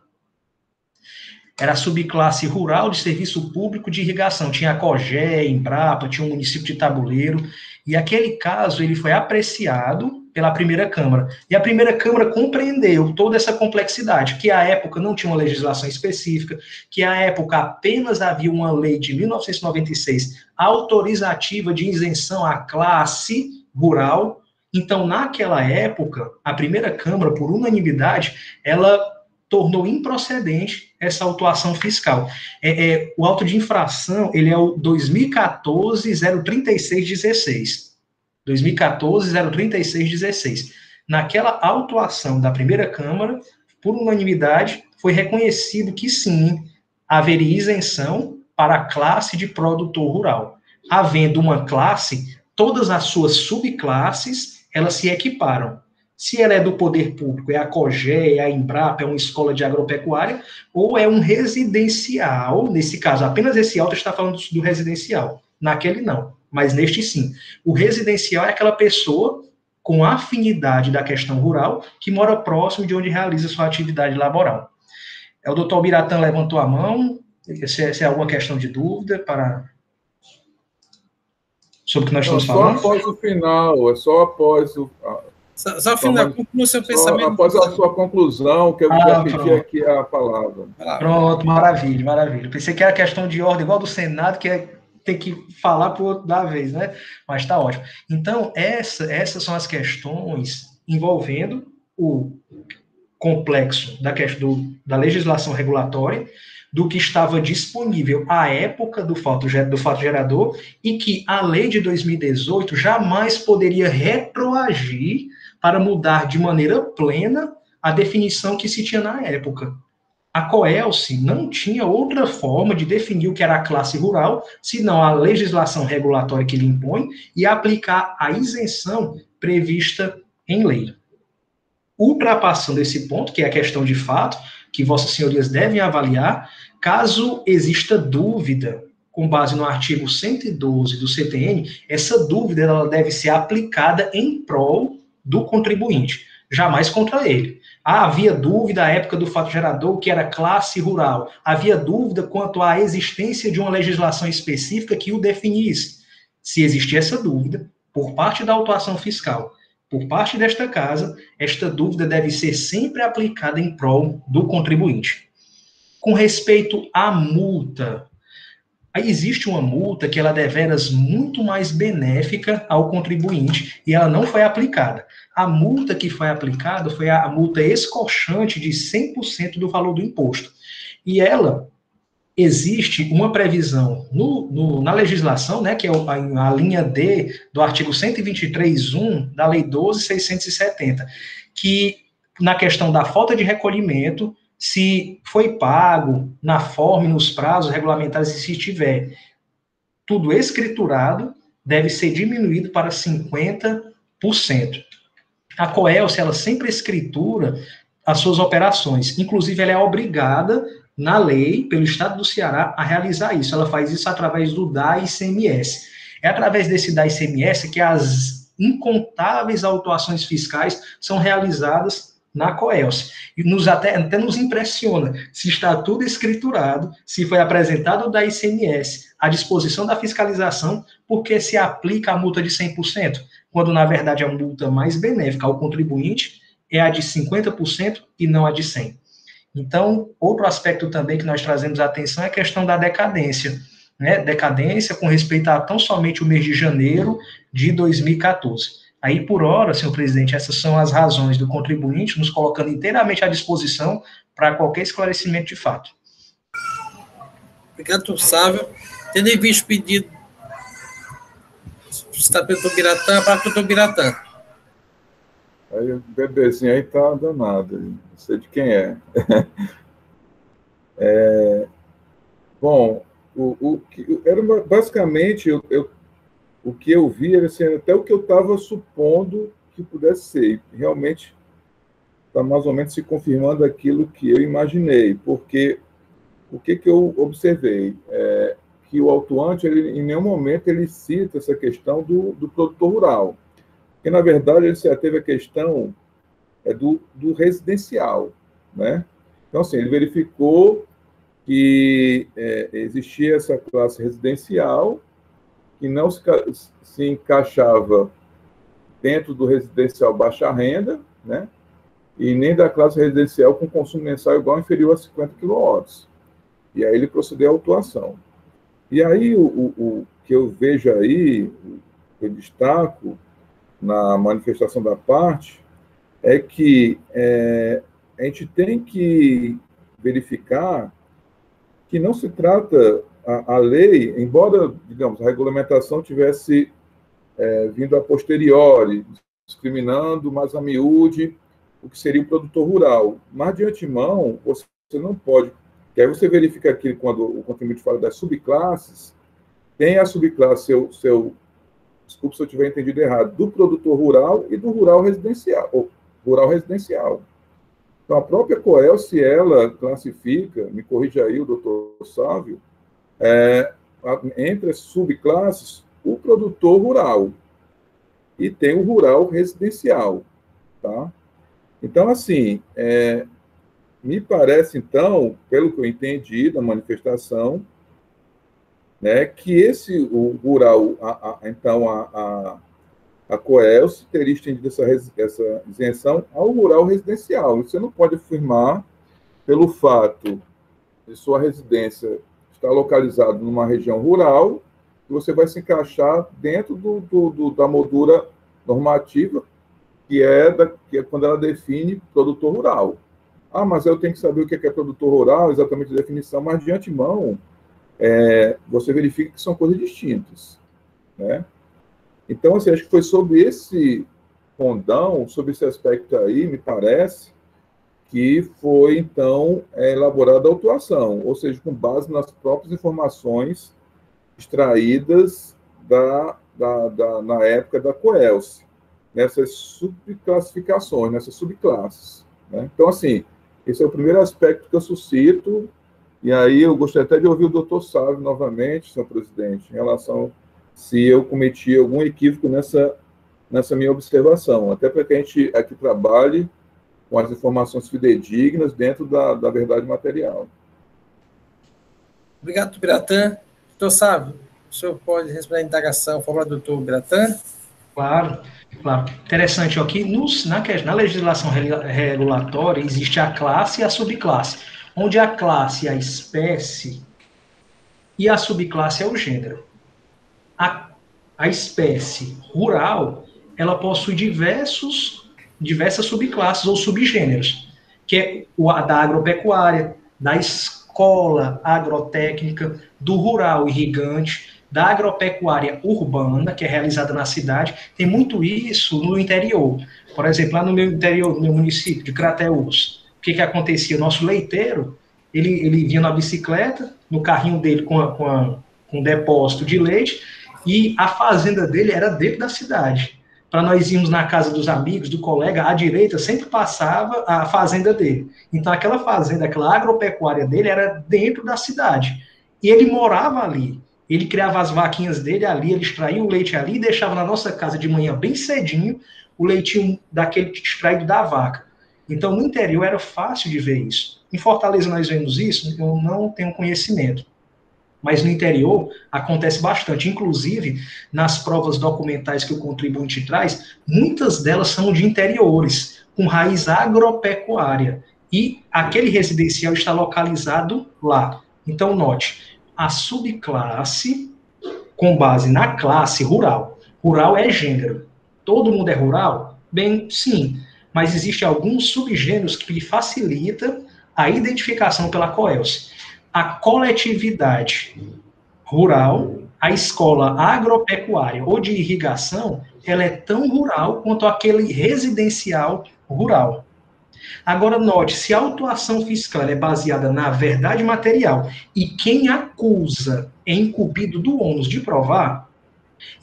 era a subclasse rural de serviço público de irrigação. Tinha a COGÉ, Embrapa, tinha o município de Tabuleiro, e aquele caso ele foi apreciado pela primeira Câmara. E a primeira Câmara compreendeu toda essa complexidade, que à época não tinha uma legislação específica, que à época apenas havia uma lei de 1996 autorizativa de isenção à classe rural. Então, naquela época, a primeira Câmara, por unanimidade, ela tornou improcedente essa autuação fiscal. O auto de infração, ele é o 2014-03616. 2014-03616. Naquela autuação da primeira Câmara, por unanimidade, foi reconhecido que sim, haveria isenção para a classe de produtor rural. Havendo uma classe, todas as suas subclasses, elas se equiparam. Se ela é do poder público, é a COGÉ, é a Embrapa, é uma escola de agropecuária, ou é um residencial, nesse caso, apenas esse auto está falando do residencial, naquele não, mas neste sim. O residencial é aquela pessoa com afinidade da questão rural, que mora próximo de onde realiza sua atividade laboral. O doutor Biratã levantou a mão, se é alguma questão de dúvida sobre o que nós estamos falando? É só após o final, é só após Só final, conclua o seu pensamento. Após a sua conclusão, que eu já pedi aqui a palavra. Pronto, maravilha, maravilha. Pensei que era questão de ordem, igual do Senado, que tem que falar para o outro da vez, né? Mas está ótimo. Então, essas são as questões envolvendo o complexo da legislação regulatória, do que estava disponível à época do fato gerador, e que a lei de 2018 jamais poderia retroagir para mudar de maneira plena a definição que se tinha na época. A COELSE não tinha outra forma de definir o que era a classe rural, senão a legislação regulatória que lhe impõe e aplicar a isenção prevista em lei. Ultrapassando esse ponto, que é a questão de fato, que vossas senhorias devem avaliar, caso exista dúvida, com base no artigo 112 do CTN, essa dúvida ela deve ser aplicada em prol do contribuinte, jamais contra ele. Havia dúvida à época do fato gerador que era classe rural. Havia dúvida quanto à existência de uma legislação específica que o definisse. Se existir essa dúvida, por parte da autuação fiscal, por parte desta casa, esta dúvida deve ser sempre aplicada em prol do contribuinte. Com respeito à multa, aí existe uma multa que ela é deveras muito mais benéfica ao contribuinte e ela não foi aplicada. A multa que foi aplicada foi a multa escorchante de 100% do valor do imposto. E ela, existe uma previsão na legislação, né, que é a linha D do artigo 123.1 da Lei 12.670, que na questão da falta de recolhimento, se foi pago na forma e nos prazos regulamentares e se tiver tudo escriturado, deve ser diminuído para 50%. A COELSE, ela sempre escritura as suas operações, inclusive ela é obrigada, na lei, pelo Estado do Ceará, a realizar isso. Ela faz isso através do DA-ICMS. É através desse DA-ICMS que as incontáveis autuações fiscais são realizadas na COELSE. E até nos impressiona se está tudo escriturado, se foi apresentado o DA-ICMS à disposição da fiscalização, porque se aplica a multa de 100%, quando, na verdade, a multa mais benéfica ao contribuinte é a de 50% e não a de 100%. Então, outro aspecto também que nós trazemos a atenção é a questão da decadência, né? Decadência com respeito a tão somente o mês de janeiro de 2014. Aí, por hora, senhor presidente, essas são as razões do contribuinte, nos colocando inteiramente à disposição para qualquer esclarecimento de fato. Obrigado, doutor Sávio. Tendo em vista o pedido está pelo doutor Biratã, para o doutor Biratã. Aí o bebezinho aí tá danado, não sei de quem é. Bom, basicamente, o que eu vi era assim, até o que eu estava supondo que pudesse ser. Realmente está mais ou menos se confirmando aquilo que eu imaginei, porque o que eu observei? Que o autuante, em nenhum momento, ele cita essa questão do produtor rural. Porque, na verdade, ele já teve a questão do residencial, né? Então, assim, ele verificou que existia essa classe residencial que não se encaixava dentro do residencial baixa renda, né? E nem da classe residencial com consumo mensal igual ou inferior a 50 kW. E aí ele procedeu à autuação. E aí, o que eu vejo aí, eu destaco na manifestação da parte, é que a gente tem que verificar que não se trata a lei, embora, digamos, a regulamentação tivesse vindo a posteriori, discriminando mais a miúde o que seria o produtor rural. Mas, de antemão, você não pode... Que aí você verifica aqui, quando o contribuinte fala das subclasses, tem a subclasse, desculpe se eu tiver entendido errado, do produtor rural e do rural residencial. Então, a própria COELSE, ela classifica, me corrija aí o doutor Sávio, entre as subclasses, o produtor rural e tem o rural residencial, tá? Então, assim, me parece, então, pelo que eu entendi da manifestação, né, que o rural, então, a a Coelce teria estendido essa isenção ao rural residencial. Você não pode afirmar, pelo fato de sua residência estar localizada numa região rural, que você vai se encaixar dentro da moldura normativa, que é quando ela define produtor rural. Ah, mas eu tenho que saber o que é produtor rural, exatamente a definição, mas de antemão, você verifica que são coisas distintas, né? Então, assim, acho que foi sobre esse condão, sobre esse aspecto aí, me parece, que foi, então, elaborada a autuação, ou seja, com base nas próprias informações extraídas na época da Coelce, nessas subclassificações, nessas subclasses, né? Então, assim, esse é o primeiro aspecto que eu suscito, e aí eu gostaria até de ouvir o doutor Sávio novamente, senhor presidente, em relação se eu cometi algum equívoco nessa minha observação, até para que a gente aqui trabalhe com as informações fidedignas dentro da verdade material. Obrigado, Biratã. Doutor Sávio, o senhor pode responder a indagação favorável do doutor Biratã? Claro, claro. Interessante aqui, na legislação regulatória existe a classe e a subclasse, onde a classe é a espécie e a subclasse é o gênero. A espécie rural, ela possui diversas subclasses ou subgêneros, que é a da agropecuária, da escola agrotécnica, do rural irrigante, da agropecuária urbana, que é realizada na cidade. Tem muito isso no interior. Por exemplo, lá no meu interior, no meu município de Crateús, o que acontecia? O nosso leiteiro, ele vinha na bicicleta, no carrinho dele com um depósito de leite, e a fazenda dele era dentro da cidade. Para nós irmos na casa dos amigos, do colega, à direita sempre passava a fazenda dele. Então, aquela fazenda, aquela agropecuária dele era dentro da cidade. E ele morava ali. Ele criava as vaquinhas dele ali, ele extraía o leite ali e deixava na nossa casa de manhã, bem cedinho, o leitinho daquele extraído da vaca. Então, no interior era fácil de ver isso. Em Fortaleza nós vemos isso, eu não tenho conhecimento. Mas no interior acontece bastante. Inclusive, nas provas documentais que o contribuinte traz, muitas delas são de interiores, com raiz agropecuária. E aquele residencial está localizado lá. Então, note, a subclasse, com base na classe rural. Rural é gênero. Todo mundo é rural? Bem, sim. Mas existem alguns subgêneros que facilitam a identificação pela Coelce. A coletividade rural, a escola agropecuária ou de irrigação, ela é tão rural quanto aquele residencial rural. Agora, note, se a autuação fiscal é baseada na verdade material e quem acusa é incumbido do ônus de provar,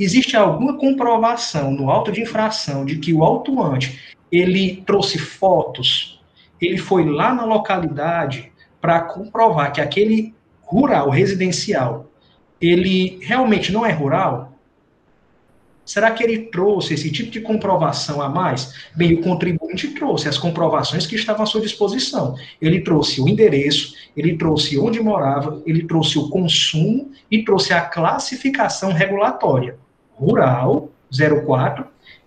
existe alguma comprovação no auto de infração de que o autuante, ele trouxe fotos, ele foi lá na localidade para comprovar que aquele rural, residencial, ele realmente não é rural? Será que ele trouxe esse tipo de comprovação a mais? Bem, o contribuinte trouxe as comprovações que estavam à sua disposição. Ele trouxe o endereço, ele trouxe onde morava, ele trouxe o consumo e trouxe a classificação regulatória. Rural, 04,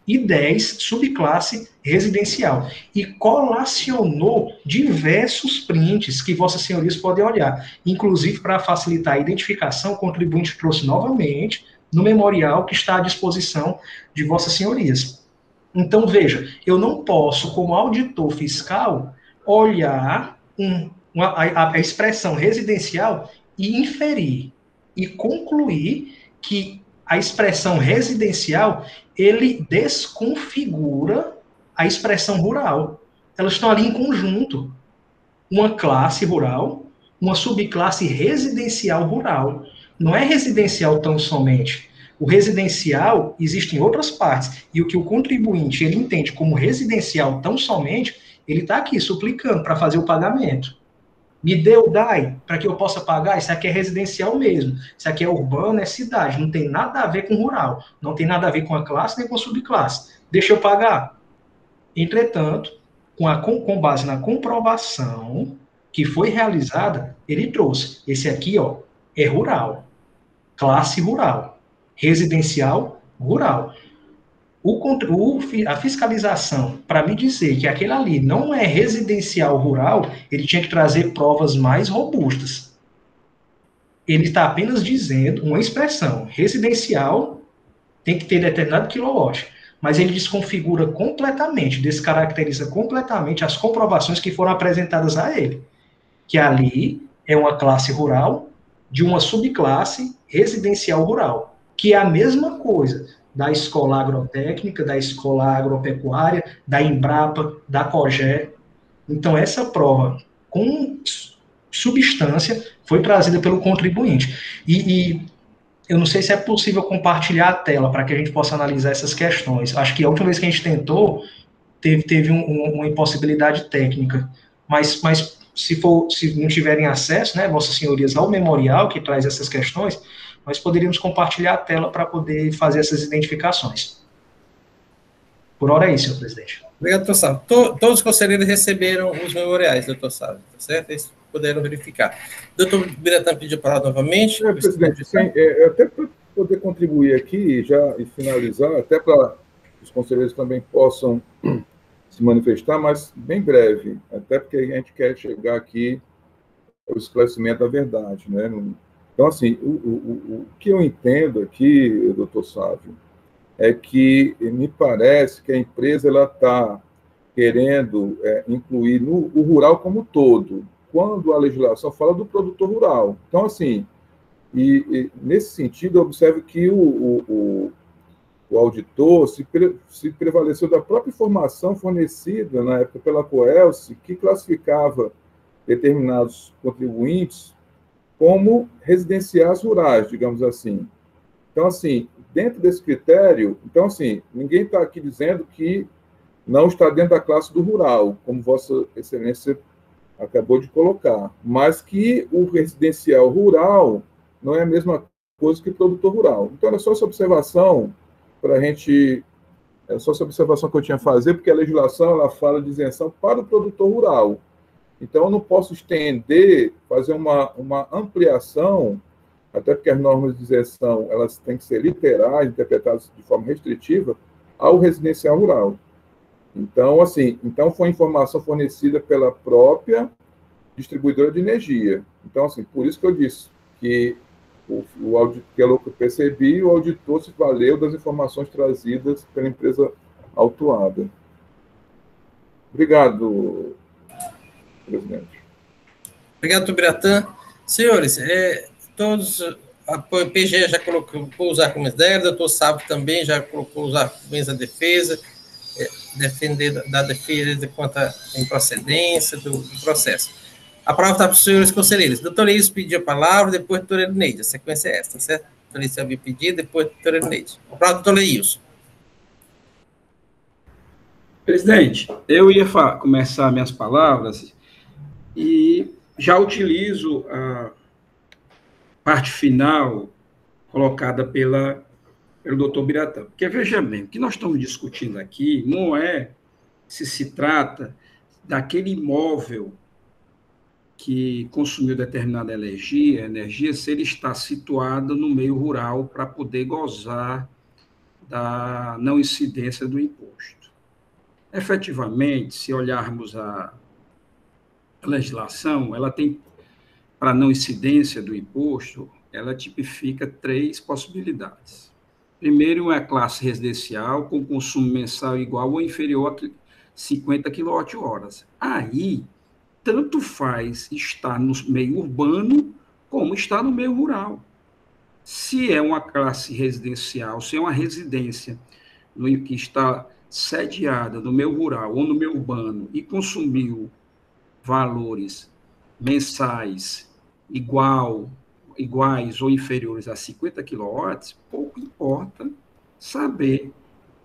e 10, subclasse residencial. E colacionou diversos prints que vossas senhorias podem olhar. Inclusive, para facilitar a identificação, o contribuinte trouxe novamente no memorial que está à disposição de vossas senhorias. Então, veja, eu não posso, como auditor fiscal, olhar a expressão residencial e inferir e concluir que a expressão residencial, ele desconfigura a expressão rural. Elas estão ali em conjunto. Uma classe rural, uma subclasse residencial rural. Não é residencial tão somente. O residencial existe em outras partes. E o que o contribuinte ele entende como residencial tão somente, ele está aqui suplicando para fazer o pagamento. Me dê o DAI para que eu possa pagar. Isso aqui é residencial mesmo. Isso aqui é urbano, é cidade. Não tem nada a ver com rural. Não tem nada a ver com a classe nem com a subclasse. Deixa eu pagar. Entretanto, com base na comprovação que foi realizada, ele trouxe. Esse aqui, ó, é rural. Classe rural. Residencial rural. A fiscalização, para me dizer que aquele ali não é residencial rural, ele tinha que trazer provas mais robustas. Ele está apenas dizendo uma expressão, residencial tem que ter determinado quilowatt, mas ele desconfigura completamente, descaracteriza completamente as comprovações que foram apresentadas a ele, que ali é uma classe rural de uma subclasse residencial rural, que é a mesma coisa da escola agrotécnica, da escola agropecuária, da Embrapa, da COGE. Então, essa prova com substância foi trazida pelo contribuinte. E eu não sei se é possível compartilhar a tela para que a gente possa analisar essas questões. Acho que a última vez que a gente tentou, teve uma impossibilidade técnica. Mas se não tiverem acesso, né, Vossas Senhorias, ao memorial que traz essas questões, nós poderíamos compartilhar a tela para poder fazer essas identificações. Por hora é isso, senhor presidente. Obrigado, doutor Sávio. Todos os conselheiros receberam os memoriais, doutor Sávio, tá certo? Eles puderam verificar. Doutor Biratã pediu a palavra novamente. Presidente, até para poder contribuir aqui e finalizar, até para os conselheiros também possam se manifestar, mas bem breve, até porque a gente quer chegar aqui ao esclarecimento da verdade, né? Então, assim, o que eu entendo aqui, doutor Sávio, é que me parece que a empresa está querendo incluir o rural como um todo, quando a legislação fala do produtor rural. Então, assim, nesse sentido, eu observo que o auditor se prevaleceu da própria informação fornecida na época pela Coelce, que classificava determinados contribuintes como residenciais rurais, digamos assim. Então, assim, dentro desse critério, então, assim, ninguém está aqui dizendo que não está dentro da classe do rural, como Vossa Excelência acabou de colocar, mas que o residencial rural não é a mesma coisa que o produtor rural. Então, era só essa observação para a gente... Era só essa observação que eu tinha a fazer, porque a legislação ela fala de isenção para o produtor rural. Então, eu não posso estender, fazer uma ampliação, até porque as normas de isenção elas têm que ser literais, interpretadas de forma restritiva, ao residencial rural. Então, assim, foi informação fornecida pela própria distribuidora de energia. Então, assim, por isso que eu disse que pelo que eu percebi, o auditor se valeu das informações trazidas pela empresa autuada. Obrigado, presidente. Obrigado, doutor Biratã. Senhores, todos, a PGE já colocou os argumentos dela, o doutor Sávio também já colocou os argumentos da defesa, defender da defesa quanto à improcedência do processo. A palavra está para os senhores conselheiros. Doutor Leís pediu a palavra, depois doutor Elineide. A sequência é esta, certo? Doutor Leís havia pedido, depois doutor Elineide. A palavra doutor Leís. Presidente, eu ia começar minhas palavras e já utilizo a parte final colocada pelo doutor Biratã. Porque, veja bem, o que nós estamos discutindo aqui não é se trata daquele imóvel que consumiu determinada energia, se ele está situado no meio rural para poder gozar da não incidência do imposto. Efetivamente, se olharmos a legislação, ela tem, para não incidência do imposto, ela tipifica 3 possibilidades. Primeiro, é a classe residencial com consumo mensal igual ou inferior a 50 kWh. Aí, tanto faz estar no meio urbano como estar no meio rural. Se é uma classe residencial, se é uma residência que está sediada no meio rural ou no meio urbano e consumiu valores mensais iguais ou inferiores a 50 kW, pouco importa saber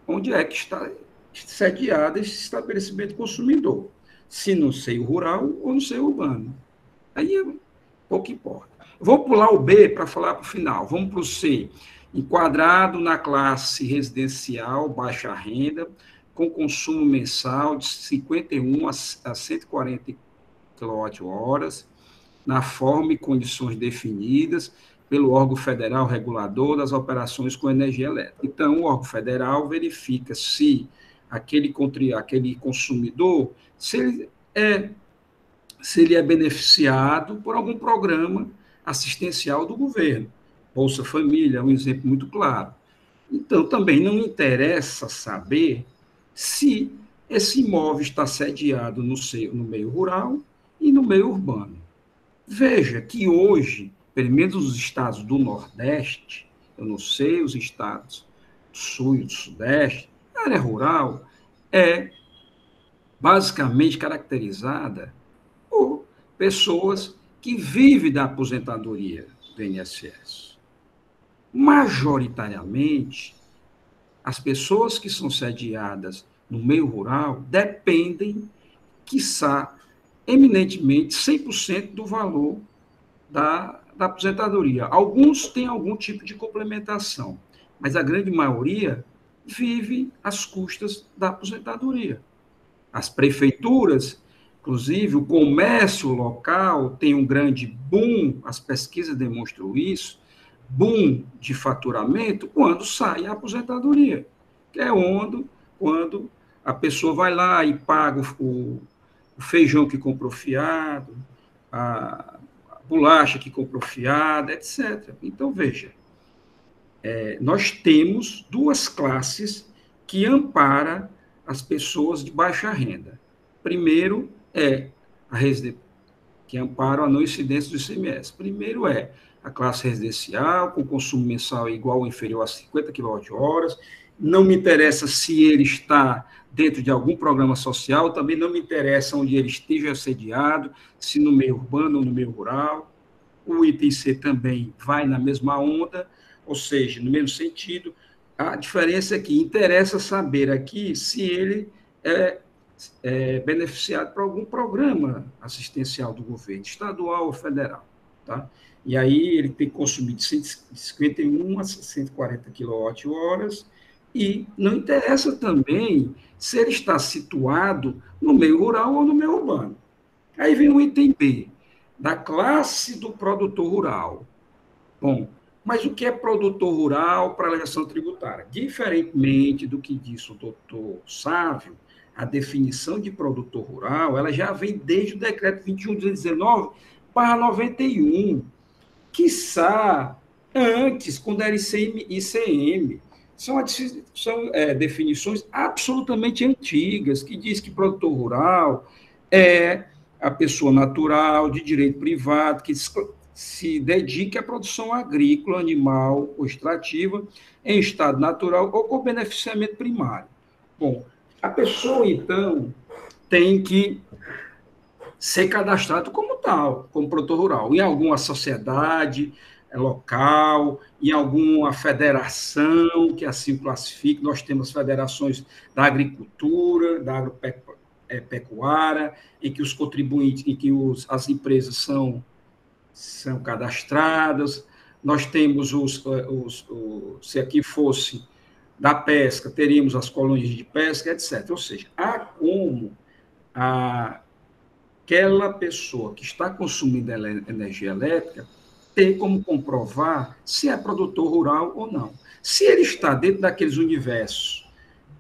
onde é que está sediado esse estabelecimento consumidor, se no seio rural ou no seio urbano. Aí pouco importa. Vou pular o B para falar para o final. Vamos para o C. Enquadrado na classe residencial baixa renda, com consumo mensal de 51 a 140 kWh, na forma e condições definidas pelo órgão federal regulador das operações com energia elétrica. Então, o órgão federal verifica se aquele consumidor, se ele é beneficiado por algum programa assistencial do governo. Bolsa Família é um exemplo muito claro. Então, também não interessa saber se esse imóvel está sediado no meio rural e no meio urbano. Veja que hoje, pelo menos os estados do Nordeste, eu não sei os estados do Sul e do Sudeste, a área rural é basicamente caracterizada por pessoas que vivem da aposentadoria do INSS. Majoritariamente, as pessoas que são sediadas no meio rural dependem, quiçá, eminentemente, 100% do valor da aposentadoria. Alguns têm algum tipo de complementação, mas a grande maioria vive às custas da aposentadoria. As prefeituras, inclusive o comércio local, tem um grande boom, as pesquisas demonstram isso, boom de faturamento quando sai a aposentadoria, que é quando a pessoa vai lá e paga o feijão que comprou fiado, a bolacha que comprou fiada, etc. Então, veja, nós temos duas classes que amparam as pessoas de baixa renda. Primeiro que amparam a não incidência do ICMS. Primeiro é a classe residencial, com consumo mensal igual ou inferior a 50 kWh. Não me interessa se ele está dentro de algum programa social, também não me interessa onde ele esteja sediado, se no meio urbano ou no meio rural. O item C também vai na mesma onda, ou seja, no mesmo sentido. A diferença é que interessa saber aqui se ele é beneficiado por algum programa assistencial do governo, estadual ou federal. Tá? E aí ele tem que consumir de 151 a 140 kWh, e não interessa também se ele está situado no meio rural ou no meio urbano. Aí vem o item B, da classe do produtor rural. Bom, mas o que é produtor rural para a legislação tributária? Diferentemente do que disse o doutor Sávio, a definição de produtor rural, ela já vem desde o decreto 21.219/91, quiçá antes, quando era ICM. São definições absolutamente antigas, que diz que produtor rural é a pessoa natural, de direito privado, que se dedique à produção agrícola, animal ou extrativa em estado natural ou com beneficiamento primário. Bom, a pessoa, então, tem que ser cadastrado como tal, como produtor rural, em alguma sociedade local, em alguma federação que assim classifique. Nós temos federações da agricultura, da agropecuária, em que os contribuintes, em que as empresas são cadastradas. Nós temos se aqui fosse da pesca, teríamos as colônias de pesca, etc. Ou seja, há como aquela pessoa que está consumindo energia elétrica ter como comprovar se é produtor rural ou não. Se ele está dentro daqueles universos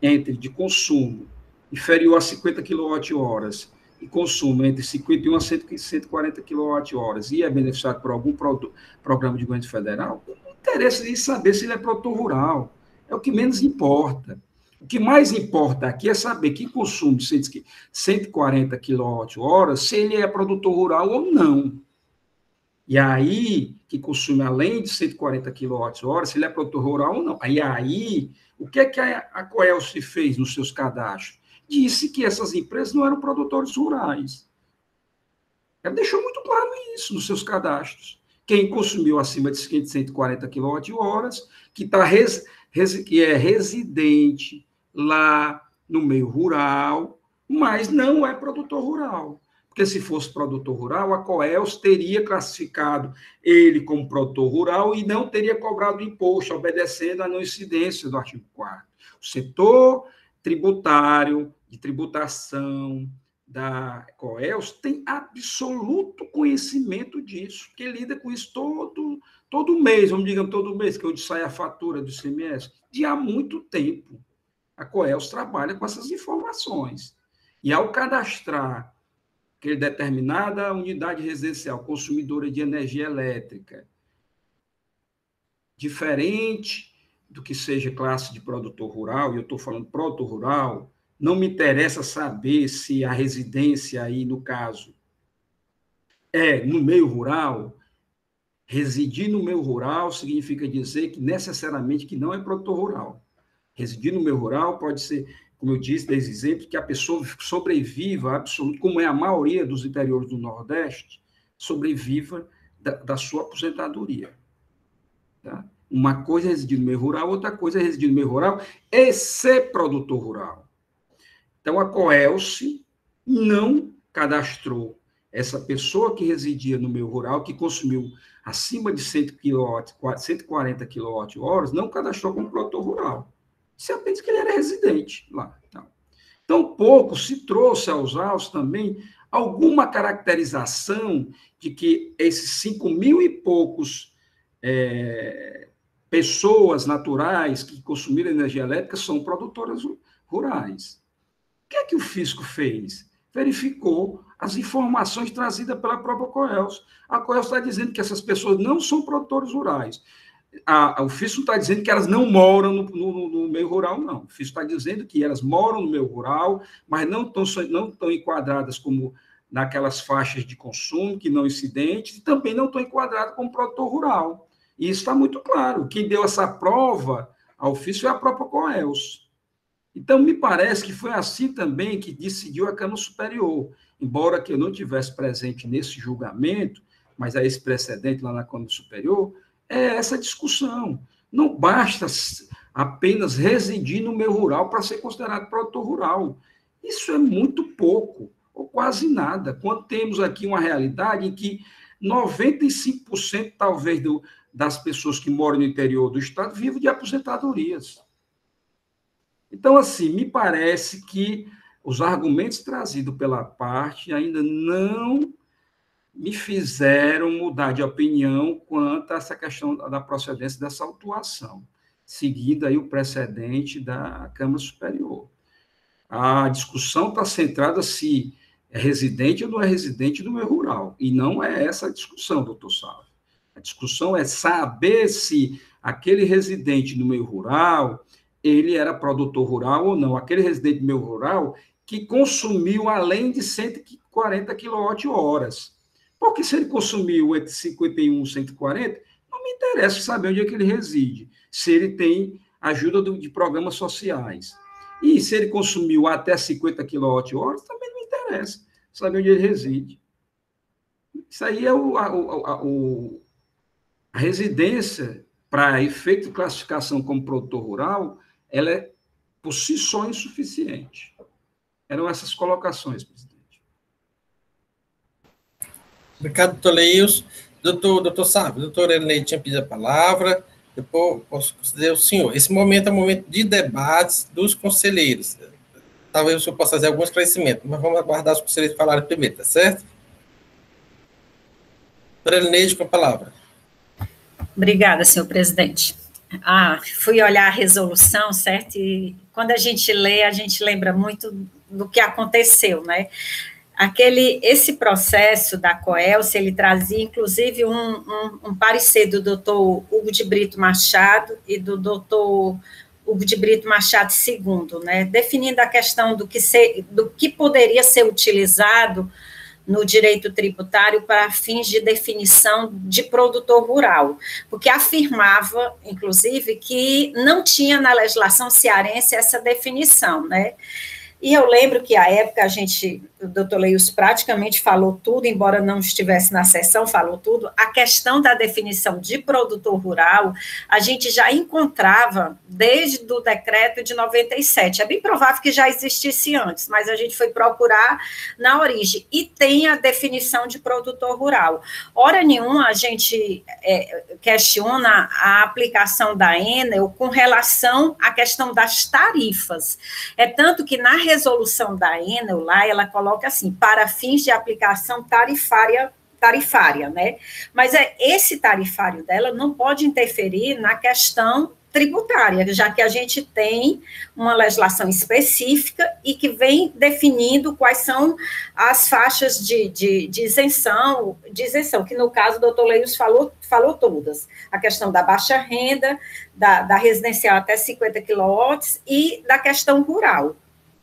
de consumo inferior a 50 kWh e consumo entre 51 a 140 kWh e é beneficiado por algum programa de governo federal, não interessa em saber se ele é produtor rural. É o que menos importa. O que mais importa aqui é saber que consome 140 kWh, se ele é produtor rural ou não. E aí, que consome além de 140 kWh, se ele é produtor rural ou não. E aí, o que é que a Coelce fez nos seus cadastros? Disse que essas empresas não eram produtores rurais. Ela deixou muito claro isso nos seus cadastros. Quem consumiu acima de 140 kWh, que é residente lá no meio rural, mas não é produtor rural. Porque se fosse produtor rural, a Coelce teria classificado ele como produtor rural e não teria cobrado imposto, obedecendo à não incidência do artigo 4º. O setor tributário, de tributação da Coelce tem absoluto conhecimento disso, porque lida com isso todo todo mês, vamos dizer todo mês, que é onde sai a fatura do ICMS, de há muito tempo. A Coelce trabalha com essas informações. E ao cadastrar aquela determinada unidade residencial consumidora de energia elétrica, diferente do que seja classe de produtor rural, e eu estou falando produtor rural, não me interessa saber se a residência aí, no caso, é no meio rural. Residir no meio rural significa dizer que necessariamente que não é produtor rural. Residir no meio rural pode ser, como eu disse, desde exemplo, que a pessoa sobreviva, absoluto, como é a maioria dos interiores do Nordeste, sobreviva da sua aposentadoria. Tá? Uma coisa é residir no meio rural, outra coisa é residir no meio rural e ser produtor rural. Então, a Coelce não cadastrou essa pessoa que residia no meio rural, que consumiu acima de 140 kWh, não cadastrou como produtor rural. Isso apenas que ele era residente lá. Então, pouco se trouxe aos autos também alguma caracterização de que esses 5.000 e poucos pessoas naturais que consumiram energia elétrica são produtoras rurais. O que é que o fisco fez? Verificou as informações trazidas pela própria Coelce. A Coelce está dizendo que essas pessoas não são produtores rurais. O fisco está dizendo que elas não moram no meio rural, não. O fisco está dizendo que elas moram no meio rural, mas não estão enquadradas como naquelas faixas de consumo, que não incidentes, e também não estão enquadradas como produtor rural. E isso está muito claro. Quem deu essa prova ao fisco é a própria Coelce. Então, me parece que foi assim também que decidiu a Câmara Superior. Embora que eu não estivesse presente nesse julgamento, mas há esse precedente lá na Câmara Superior, é essa discussão. Não basta apenas residir no meio rural para ser considerado produtor rural. Isso é muito pouco, ou quase nada, quando temos aqui uma realidade em que 95% talvez das pessoas que moram no interior do estado vivem de aposentadorias. Então, assim, me parece que os argumentos trazidos pela parte ainda não me fizeram mudar de opinião quanto a essa questão da procedência dessa autuação, seguindo aí o precedente da Câmara Superior. A discussão está centrada se é residente ou não é residente do meio rural, e não é essa a discussão, doutor Sávio. A discussão é saber se aquele residente no meio rural, ele era produtor rural ou não. Aquele residente do meio rural que consumiu além de 140 kWh. Porque se ele consumiu entre 51 e 140, não me interessa saber onde é que ele reside, se ele tem ajuda de programas sociais. E se ele consumiu até 50 kWh, também não me interessa saber onde ele reside. Isso aí é a residência, para efeito de classificação como produtor rural, ela é, por si só, insuficiente. Eram essas colocações, presidente. Obrigado, doutor Leils. Doutor Sávio, doutor Elenei tinha pedido a palavra, depois posso conceder ao senhor. Esse momento é um momento de debates dos conselheiros. Talvez o senhor possa fazer algum esclarecimento, mas vamos aguardar os conselheiros falarem primeiro, tá certo? Doutor Elenei, com a palavra. Obrigada, senhor presidente. Fui olhar a resolução, certo? E quando a gente lê, a gente lembra muito do que aconteceu, né? Esse processo da Coelce, ele trazia, inclusive, um parecer do doutor Hugo de Brito Machado e do doutor Hugo de Brito Machado II, né? Definindo a questão do que poderia ser utilizado no direito tributário para fins de definição de produtor rural, porque afirmava, inclusive, que não tinha na legislação cearense essa definição, né? E eu lembro que, à época, o doutor Leils praticamente falou tudo, embora não estivesse na sessão, falou tudo. A questão da definição de produtor rural, a gente já encontrava desde o decreto de 97. É bem provável que já existisse antes, mas a gente foi procurar na origem. E tem a definição de produtor rural. Hora nenhuma a gente questiona a aplicação da Enel com relação à questão das tarifas. É tanto que na resolução da Enel, lá, ela coloca assim, para fins de aplicação tarifária tarifária, né? Mas esse tarifário dela não pode interferir na questão tributária, já que a gente tem uma legislação específica e que vem definindo quais são as faixas de isenção, que no caso o doutor Leios falou todas, a questão da baixa renda, da residencial até 50 kW e da questão rural.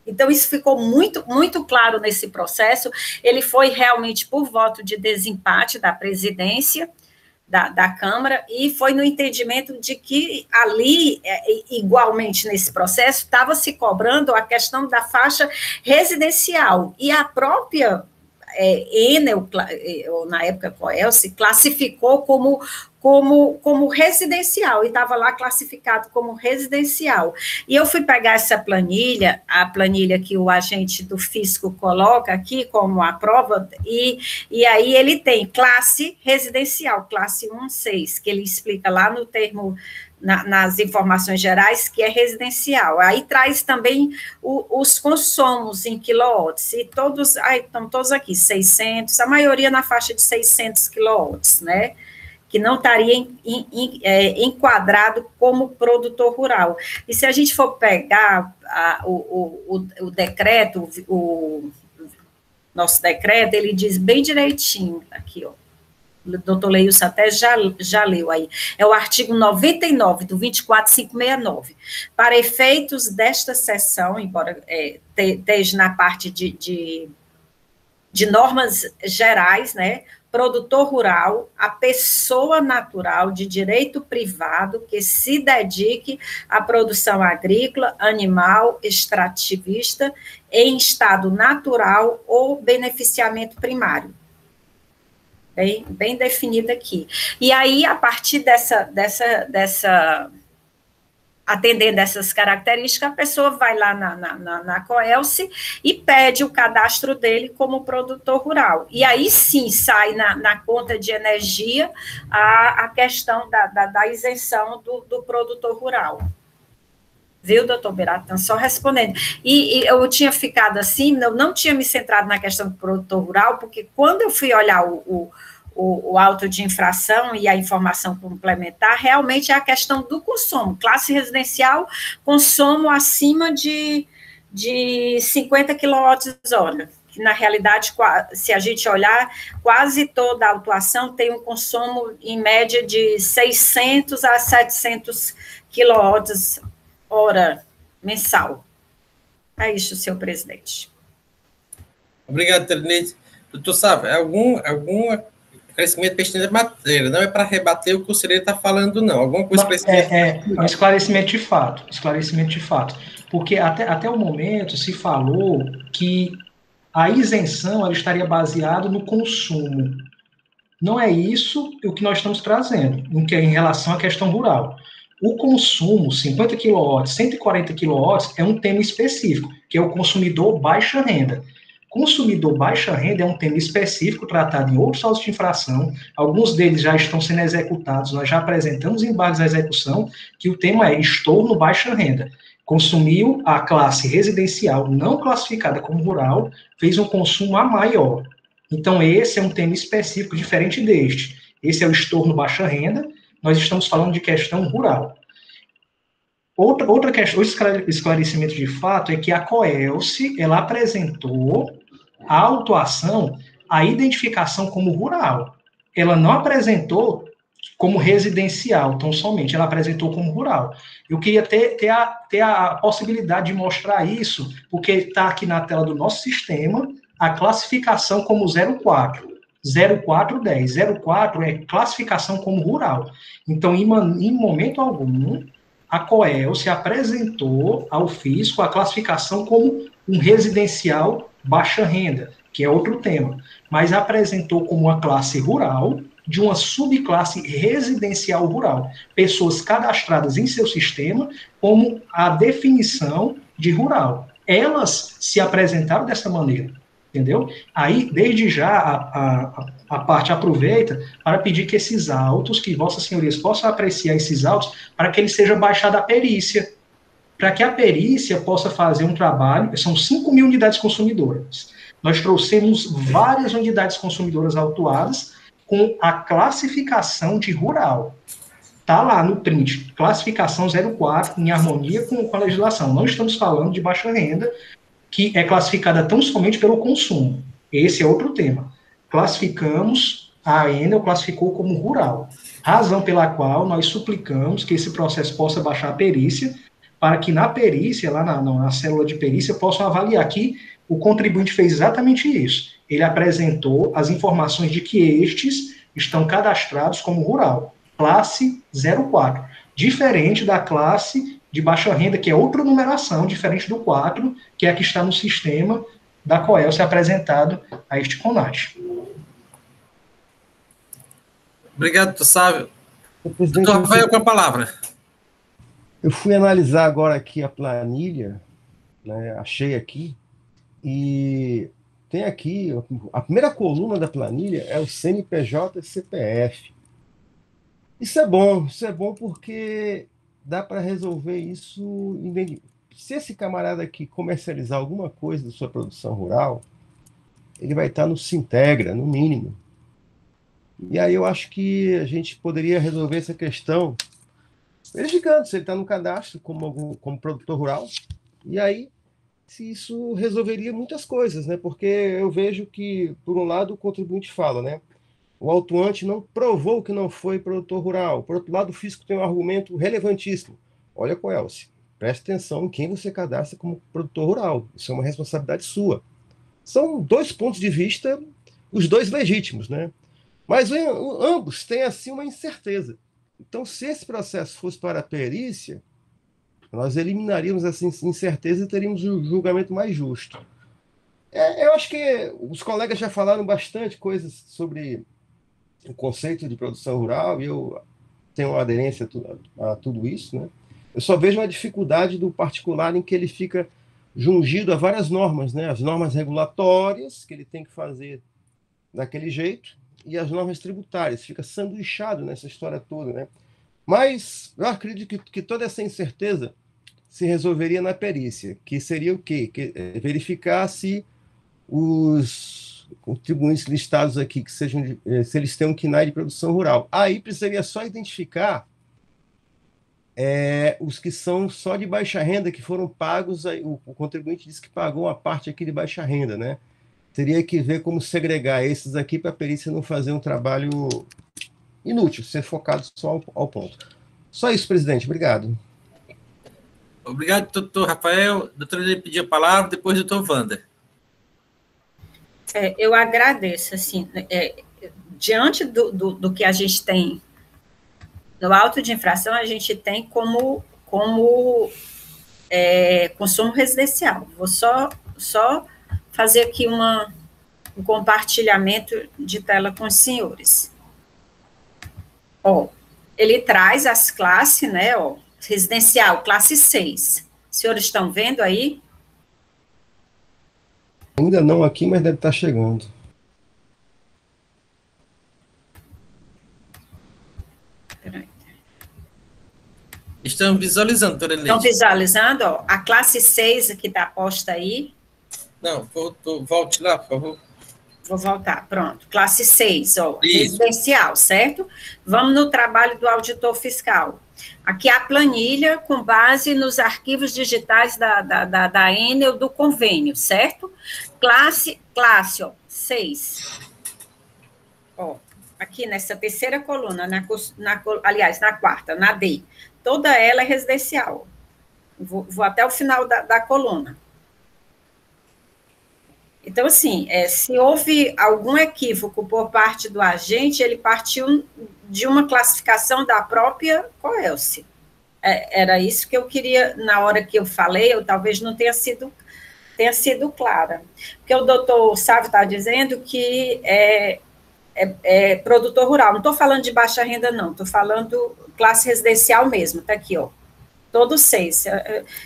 Então, isso ficou muito, muito claro nesse processo. Ele foi realmente por voto de desempate da presidência da Câmara, e foi no entendimento de que ali, igualmente nesse processo, estava se cobrando a questão da faixa residencial, e a própria Enel, ou na época Coelce, classificou como residencial, e estava lá classificado como residencial. E eu fui pegar essa planilha, a planilha que o agente do fisco coloca aqui como a prova, e aí ele tem classe residencial, classe 1.6, que ele explica lá no termo, nas informações gerais, que é residencial. Aí traz também os consumos em quilowatts, e todos, estão todos aqui, 600, a maioria na faixa de 600 quilowatts, né? Que não estaria enquadrado como produtor rural. E se a gente for pegar o decreto, o nosso decreto, ele diz bem direitinho, aqui, ó, o doutor Leios até já leu aí, é o artigo 99 do 24569. Para efeitos desta seção, embora esteja na parte de normas gerais, né, produtor rural, a pessoa natural de direito privado que se dedique à produção agrícola, animal, extrativista, em estado natural ou beneficiamento primário. Bem definido aqui. E aí, a partir atendendo essas características, a pessoa vai lá na Coelce e pede o cadastro dele como produtor rural. E aí sim sai na conta de energia a questão da isenção do produtor rural. Viu, doutor Biratan? Só respondendo. E eu tinha ficado assim, eu não tinha me centrado na questão do produtor rural, porque quando eu fui olhar o auto de infração e a informação complementar, realmente é a questão do consumo. Classe residencial, consumo acima de 50 kWh, que na realidade, se a gente olhar, quase toda a autuação tem um consumo em média de 600 a 700 kWh mensal. É isso, senhor presidente. Obrigado, Terenise. Doutor Sávio, algum esclarecimento pertinente da matéria, não é para rebater o que o conselheiro está falando, não. Alguma coisa um esclarecimento de fato, porque até o momento se falou que a isenção ela estaria baseada no consumo. Não é isso o que nós estamos trazendo, em relação à questão rural. O consumo, 50 kW, 140 kW, é um tema específico, que é o consumidor baixa renda. Consumidor baixa renda é um tema específico tratado em outros autos de infração, alguns deles já estão sendo executados, nós já apresentamos embargos à execução, que o tema é estorno baixa renda. Consumiu a classe residencial não classificada como rural, fez um consumo a maior. Então, esse é um tema específico diferente deste. Esse é o estorno baixa renda, nós estamos falando de questão rural. Outra questão, outro esclarecimento de fato é que a Coelce, ela apresentou a autuação, a identificação como rural. Ela não apresentou como residencial, tão somente, ela apresentou como rural. Eu queria ter a possibilidade de mostrar isso, porque está aqui na tela do nosso sistema, a classificação como 04. 0410. 04 é classificação como rural. Então, em momento algum, a Coelce apresentou ao fisco a classificação como um residencial baixa renda, que é outro tema, mas apresentou como uma classe rural de uma subclasse residencial rural, pessoas cadastradas em seu sistema como a definição de rural. Elas se apresentaram dessa maneira, entendeu? Aí, desde já, a parte aproveita para pedir que esses autos, que vossas senhorias possam apreciar esses autos, para que ele seja baixado à perícia, para que a perícia possa fazer um trabalho, são 5.000 unidades consumidoras, nós trouxemos várias unidades consumidoras autuadas com a classificação de rural. Está lá no print, classificação 04, em harmonia com a legislação. Não estamos falando de baixa renda, que é classificada tão somente pelo consumo. Esse é outro tema. Classificamos, a Enel classificou como rural. Razão pela qual nós suplicamos que esse processo possa baixar a perícia, para que na perícia, lá na célula de perícia, possam avaliar que o contribuinte fez exatamente isso. Ele apresentou as informações de que estes estão cadastrados como rural, classe 04, diferente da classe de baixa renda, que é outra numeração, diferente do 4, que é a que está no sistema da Coelce apresentado a este CONAS. Obrigado, doutor Sávio. Doutor Rafael, com a palavra. Eu fui analisar agora aqui a planilha, né, achei aqui, e tem aqui, a primeira coluna da planilha é o CNPJ e CPF. Isso é bom porque dá para resolver isso. Se esse camarada aqui comercializar alguma coisa da sua produção rural, ele vai estar no Sintegra, no mínimo. E aí eu acho que a gente poderia resolver essa questão verificando se ele está no cadastro como produtor rural. E aí, se isso resolveria muitas coisas, né? Porque eu vejo que, por um lado, o contribuinte fala, né? O autuante não provou que não foi produtor rural. Por outro lado, o fisco tem um argumento relevantíssimo. Olha, Coelce, preste atenção em quem você cadastra como produtor rural. Isso é uma responsabilidade sua. São dois pontos de vista, os dois legítimos, né? Mas ambos têm, assim, uma incerteza. Então, se esse processo fosse para a perícia, nós eliminaríamos essa incerteza e teríamos um julgamento mais justo. Eu acho que os colegas já falaram bastante coisas sobre o conceito de produção rural, e eu tenho uma aderência a tudo isso, né? Eu só vejo uma dificuldade do particular em que ele fica jungido a várias normas, né? As normas regulatórias, que ele tem que fazer daquele jeito, e as normas tributárias, fica sanduichado nessa história toda, né? Mas eu acredito que toda essa incerteza se resolveria na perícia, que seria o quê? Verificar se os contribuintes listados aqui, se eles têm um KNAI de produção rural. Aí precisaria só identificar os que são só de baixa renda, que foram pagos, o contribuinte disse que pagou uma parte aqui de baixa renda, né? Teria que ver como segregar esses aqui para a perícia não fazer um trabalho inútil, ser focado só ao ponto. Só isso, presidente. Obrigado. Obrigado, doutor Rafael. Doutor, ele pediu a palavra, depois o doutor Wander. Eu agradeço, assim, diante do que a gente tem no auto de infração, a gente tem como consumo residencial. Vou só fazer aqui um compartilhamento de tela com os senhores. Ele traz as classes, né, residencial, classe 6. Os senhores estão vendo aí? Ainda não aqui, mas deve estar chegando. Peraí. Estão visualizando, doutora Leite. Estão visualizando, a classe 6 que está posta aí. Não, volte lá, por favor. Vou voltar, pronto. Classe 6, residencial, certo? Vamos no trabalho do auditor fiscal. Aqui a planilha com base nos arquivos digitais da Enel do convênio, certo? Classe 6. Aqui nessa terceira coluna, aliás, na quarta, na D. Toda ela é residencial. Vou até o final da coluna. Então, assim, se houve algum equívoco por parte do agente, ele partiu de uma classificação da própria Coelce. Era isso que eu queria, na hora que eu falei, eu talvez não tenha sido clara. Porque o doutor Sávio está dizendo que é produtor rural. Não estou falando de baixa renda, não. Estou falando classe residencial mesmo. Está aqui, todos 6.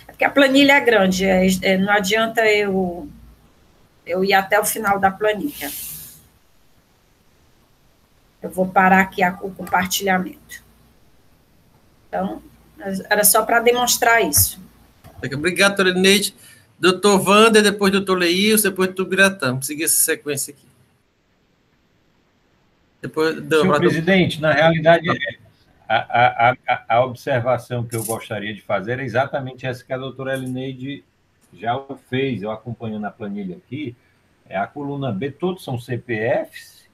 Porque a planilha é grande, não adianta eu ir até o final da planilha. Eu vou parar aqui o compartilhamento. Então, era só para demonstrar isso. Obrigado, doutora Neide. Doutor Wander, depois doutor Leilson, depois doutor Biratã. Vamos seguir essa sequência aqui. Depois, Senhor presidente, na realidade, a observação que eu gostaria de fazer é exatamente essa que a doutora Elineide já o fez, eu acompanhando a planilha aqui, é a coluna B, todos são CPFs,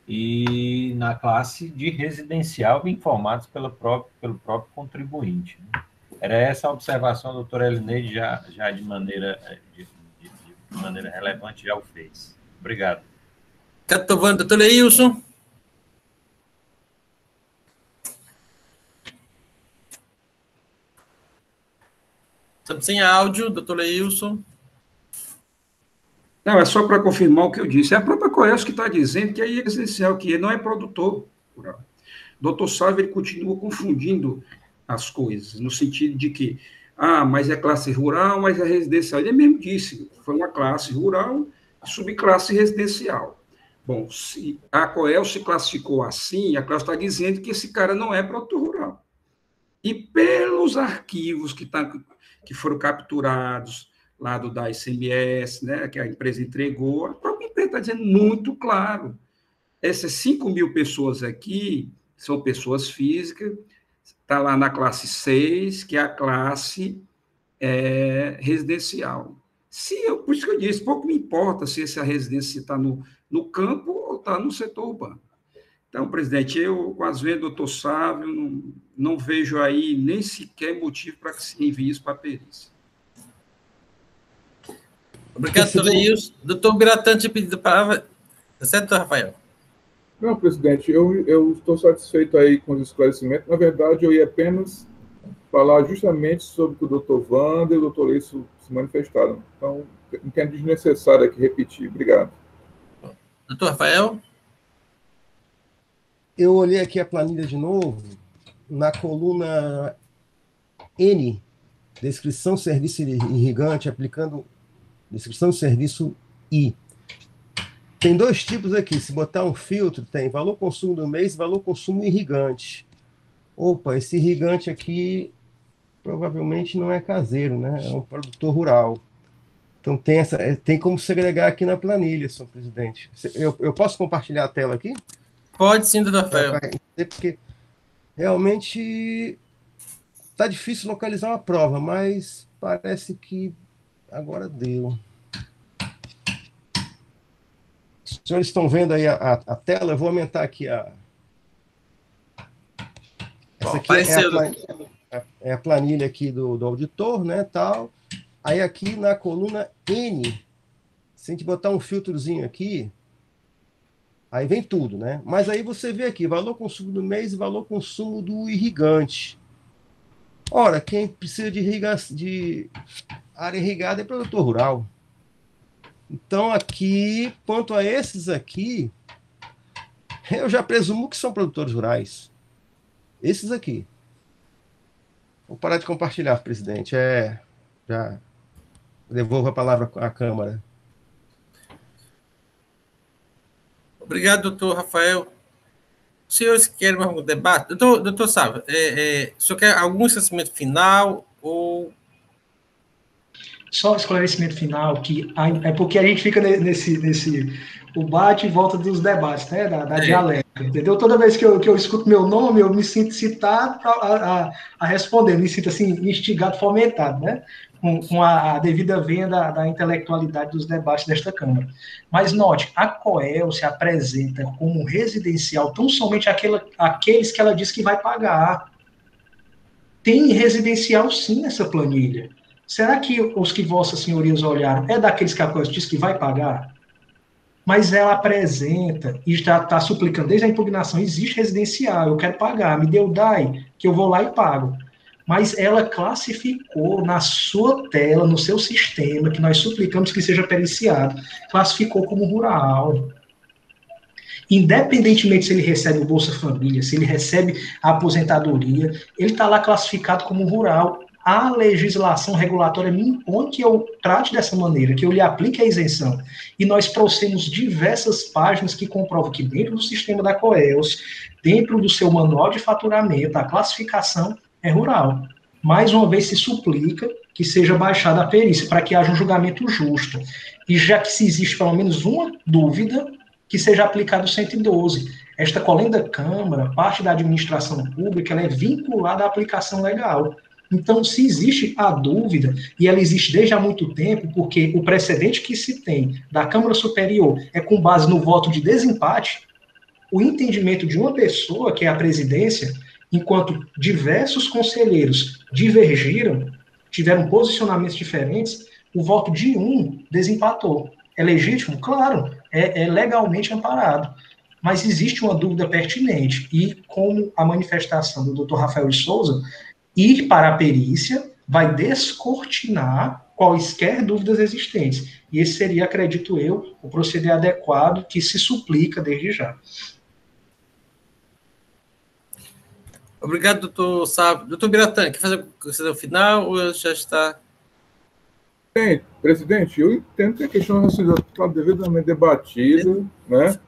e na classe de residencial informados pelo próprio contribuinte. Era essa a observação, a doutora Elineide já de maneira relevante já o fez. Obrigado. Doutor Leilson. Estamos sem áudio, doutor Leilson. Não, é só para confirmar o que eu disse. É a própria Coelce que está dizendo que é essencial, que ele não é produtor rural. Doutor Sávio, ele continua confundindo as coisas, no sentido de que, mas é classe rural, mas é residencial. Ele mesmo disse, foi uma classe rural, subclasse residencial. Bom, se a Coelce classificou assim, a classe está dizendo que esse cara não é produtor rural. E pelos arquivos que foram capturados lá da ICMS, né, que a empresa entregou, a própria empresa está dizendo muito claro. Essas 5.000 pessoas aqui são pessoas físicas, está lá na classe 6, que é a classe residencial. Por isso que eu disse, pouco me importa se essa residência está no campo ou está no setor urbano. Então, presidente, eu, com as vendas do doutor Sávio, não vejo aí nem sequer motivo para que se envie isso para a perícia. Obrigado, doutor Leilson. Doutor Biratã tinha pedido a palavra. Tá certo, doutor Rafael? Não, presidente, eu estou satisfeito aí com os esclarecimentos. Na verdade, eu ia apenas falar justamente sobre o que o doutor Wander e o doutor Leilson se manifestaram. Então, entendo desnecessário aqui repetir. Obrigado. Doutor Rafael? Eu olhei aqui a planilha de novo, na coluna N, descrição serviço irrigante, aplicando descrição serviço I. Tem dois tipos aqui, se botar um filtro, tem valor consumo do mês e valor consumo irrigante. Opa, esse irrigante aqui provavelmente não é caseiro, né? É um produtor rural. Então tem como segregar aqui na planilha, senhor presidente. Eu posso compartilhar a tela aqui? Pode sim, doutor Rafael. Porque realmente está difícil localizar uma prova, mas parece que agora deu. Os senhores estão vendo aí a tela? Eu vou aumentar aqui a... Essa aqui é a planilha aqui do auditor, né, tal. Aí aqui na coluna N, se a gente botar um filtrozinho aqui, aí vem tudo, né? Mas aí você vê aqui, valor consumo do mês e valor consumo do irrigante. Ora, quem precisa de área irrigada é produtor rural. Então, aqui, quanto a esses aqui, eu já presumo que são produtores rurais. Esses aqui. Vou parar de compartilhar, presidente. Já devolvo a palavra à Câmara. Obrigado, doutor Rafael. Os senhores querem mais algum debate? Doutor Sávio, o senhor quer algum esclarecimento final ou... Só esclarecimento final, que é porque a gente fica nesse o bate e volta dos debates, né, da dialética, entendeu? Toda vez que eu escuto meu nome, eu me sinto citado a responder, me sinto assim, instigado, fomentado, né, com a devida venda da intelectualidade dos debates desta Câmara. Mas note, a Coelce se apresenta como residencial tão somente aqueles que ela diz que vai pagar. Tem residencial sim nessa planilha. Será que os que vossas senhorias olharam é daqueles que a Coelce diz que vai pagar? Mas ela apresenta e está suplicando desde a impugnação, existe residencial, eu quero pagar, me dê o DAI, que eu vou lá e pago. Mas ela classificou na sua tela, no seu sistema, que nós suplicamos que seja periciado, classificou como rural. Independentemente se ele recebe o Bolsa Família, se ele recebe a aposentadoria, ele está lá classificado como rural. A legislação regulatória me impõe que eu trate dessa maneira, que eu lhe aplique a isenção. E nós trouxemos diversas páginas que comprovam que dentro do sistema da Coelce, dentro do seu manual de faturamento, a classificação é rural. Mais uma vez se suplica que seja baixada a perícia, para que haja um julgamento justo. E já que se existe pelo menos uma dúvida, que seja aplicado o 112. Esta colenda Câmara, parte da administração pública, ela é vinculada à aplicação legal. Então, se existe a dúvida, e ela existe desde há muito tempo, porque o precedente que se tem da Câmara Superior é com base no voto de desempate, o entendimento de uma pessoa, que é a presidência, enquanto diversos conselheiros divergiram, tiveram posicionamentos diferentes, o voto de um desempatou. É legítimo? Claro, é legalmente amparado. Mas existe uma dúvida pertinente, e como a manifestação do Dr. Rafael de Souza, ir para a perícia vai descortinar quaisquer dúvidas existentes. E esse seria, acredito eu, o proceder adequado que se suplica desde já. Obrigado, doutor Sávio. Doutor Biratã, quer fazer o consideração final ou já está... Bem, presidente, eu entendo que a questão está devidamente debatida, né?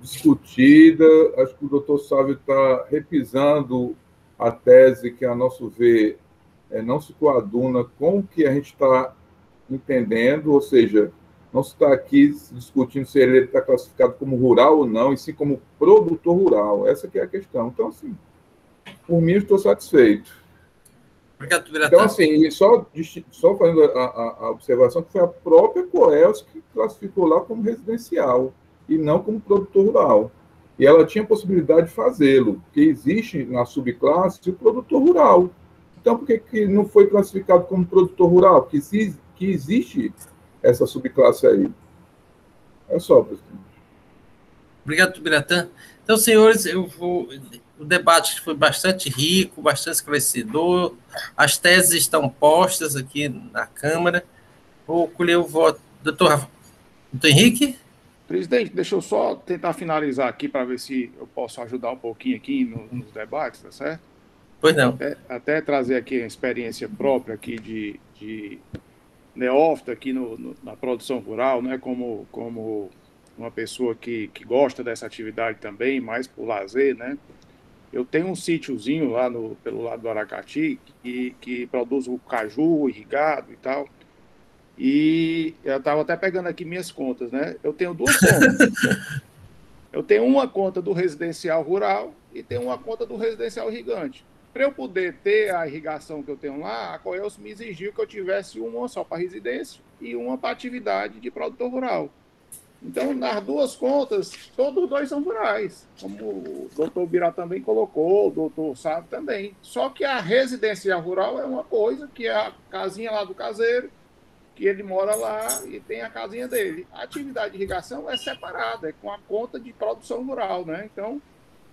Discutida. Acho que o doutor Sávio está repisando a tese que, a nosso ver, não se coaduna com o que a gente está entendendo, ou seja, não se está aqui discutindo se ele está classificado como rural ou não, e sim como produtor rural. Essa que é a questão. Então, assim, por mim, eu estou satisfeito. Obrigado, Biratã. Então, assim, só fazendo a observação que foi a própria Coelce que classificou lá como residencial e não como produtor rural. E ela tinha a possibilidade de fazê-lo, porque existe na subclasse o produtor rural. Então, por que não foi classificado como produtor rural? Porque que existe essa subclasse aí. É só, presidente. Obrigado, Biratã. Então, senhores, o debate foi bastante rico, bastante esclarecedor. As teses estão postas aqui na Câmara. Vou colher o voto. Doutor Henrique? Presidente, deixa eu só tentar finalizar aqui para ver se eu posso ajudar um pouquinho aqui nos debates, tá certo? Pois não. Até trazer aqui a experiência própria aqui de neófito aqui na produção rural, né? Como uma pessoa que gosta dessa atividade também, mais por lazer, né? Eu tenho um sítiozinho lá pelo lado do Aracati que produz o caju irrigado e tal. E eu estava até pegando aqui minhas contas, né? Eu tenho duas contas. Eu tenho uma conta do residencial rural e tenho uma conta do residencial irrigante. Para eu poder ter a irrigação que eu tenho lá, a Coelce me exigiu que eu tivesse uma só para residência e uma para atividade de produtor rural. Então, nas duas contas, todos os dois são rurais, como o doutor Birá também colocou, o doutor Sávio também. Só que a residencial rural é uma coisa, que é a casinha lá do caseiro, que ele mora lá e tem a casinha dele. A atividade de irrigação é separada, é com a conta de produção rural, né? Então,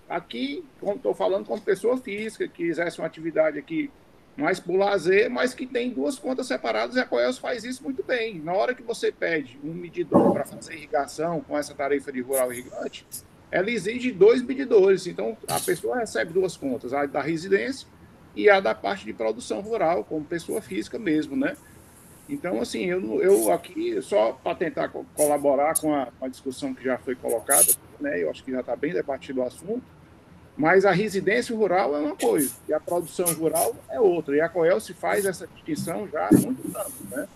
aqui, como estou falando, como pessoa física, que exerce uma atividade aqui mais por lazer, mas que tem duas contas separadas, e a Coelce faz isso muito bem. Na hora que você pede um medidor para fazer irrigação com essa tarifa de rural irrigante, ela exige 2 medidores. Então, a pessoa recebe duas contas, a da residência e a da parte de produção rural, como pessoa física mesmo, né? Então, assim, eu aqui, só para tentar colaborar com a discussão que já foi colocada, né? Eu acho que já está bem debatido o assunto, mas a residência rural é uma coisa, e a produção rural é outra. E a Coelce faz essa distinção já há muito tempo, né?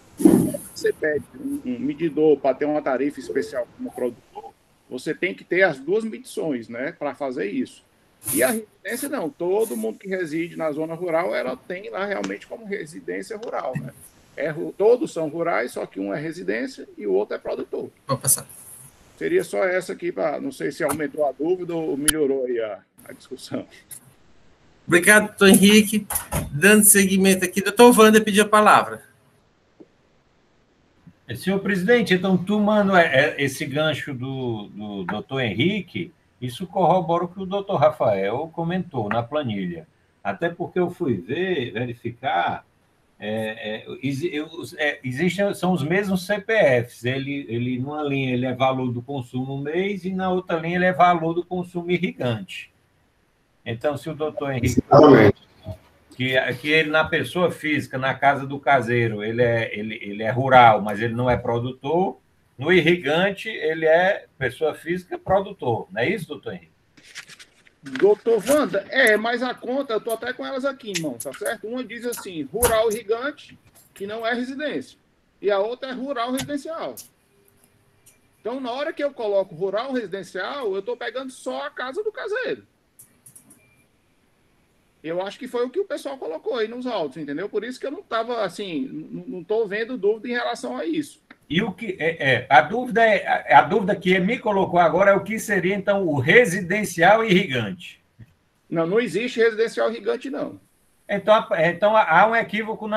Você pede um medidor para ter uma tarifa especial como produtor, você tem que ter as duas medições, né, para fazer isso. E a residência, não. Todo mundo que reside na zona rural, ela tem lá realmente como residência rural, né? Todos são rurais, só que um é residência e o outro é produtor. Vou passar. Seria só essa aqui, não sei se aumentou a dúvida ou melhorou aí a discussão. Obrigado, doutor Henrique. Dando seguimento aqui, doutor Wander pediu a palavra. Senhor presidente, então, tomando esse gancho do doutor Henrique, isso corrobora o que o doutor Rafael comentou na planilha. Até porque eu fui verificar, são os mesmos CPFs. Ele numa linha ele é valor do consumo mês e na outra linha ele é valor do consumo irrigante. Então, se o doutor Henrique... Que ele, na pessoa física, na casa do caseiro, ele é rural, mas ele não é produtor. No irrigante, ele é pessoa física produtor. Não é isso, doutor Henrique? Doutor Wanda, mas a conta, eu estou até com elas aqui, irmão, tá certo? Uma diz assim, rural irrigante, que não é residência, e a outra é rural residencial. Então, na hora que eu coloco rural residencial, eu estou pegando só a casa do caseiro. Eu acho que foi o que o pessoal colocou aí nos autos, entendeu? Por isso que eu não estava, assim, não estou vendo dúvida em relação a isso. E o que a dúvida que me colocou agora é o que seria, então, o residencial irrigante. Não existe residencial irrigante, não. Então há um equívoco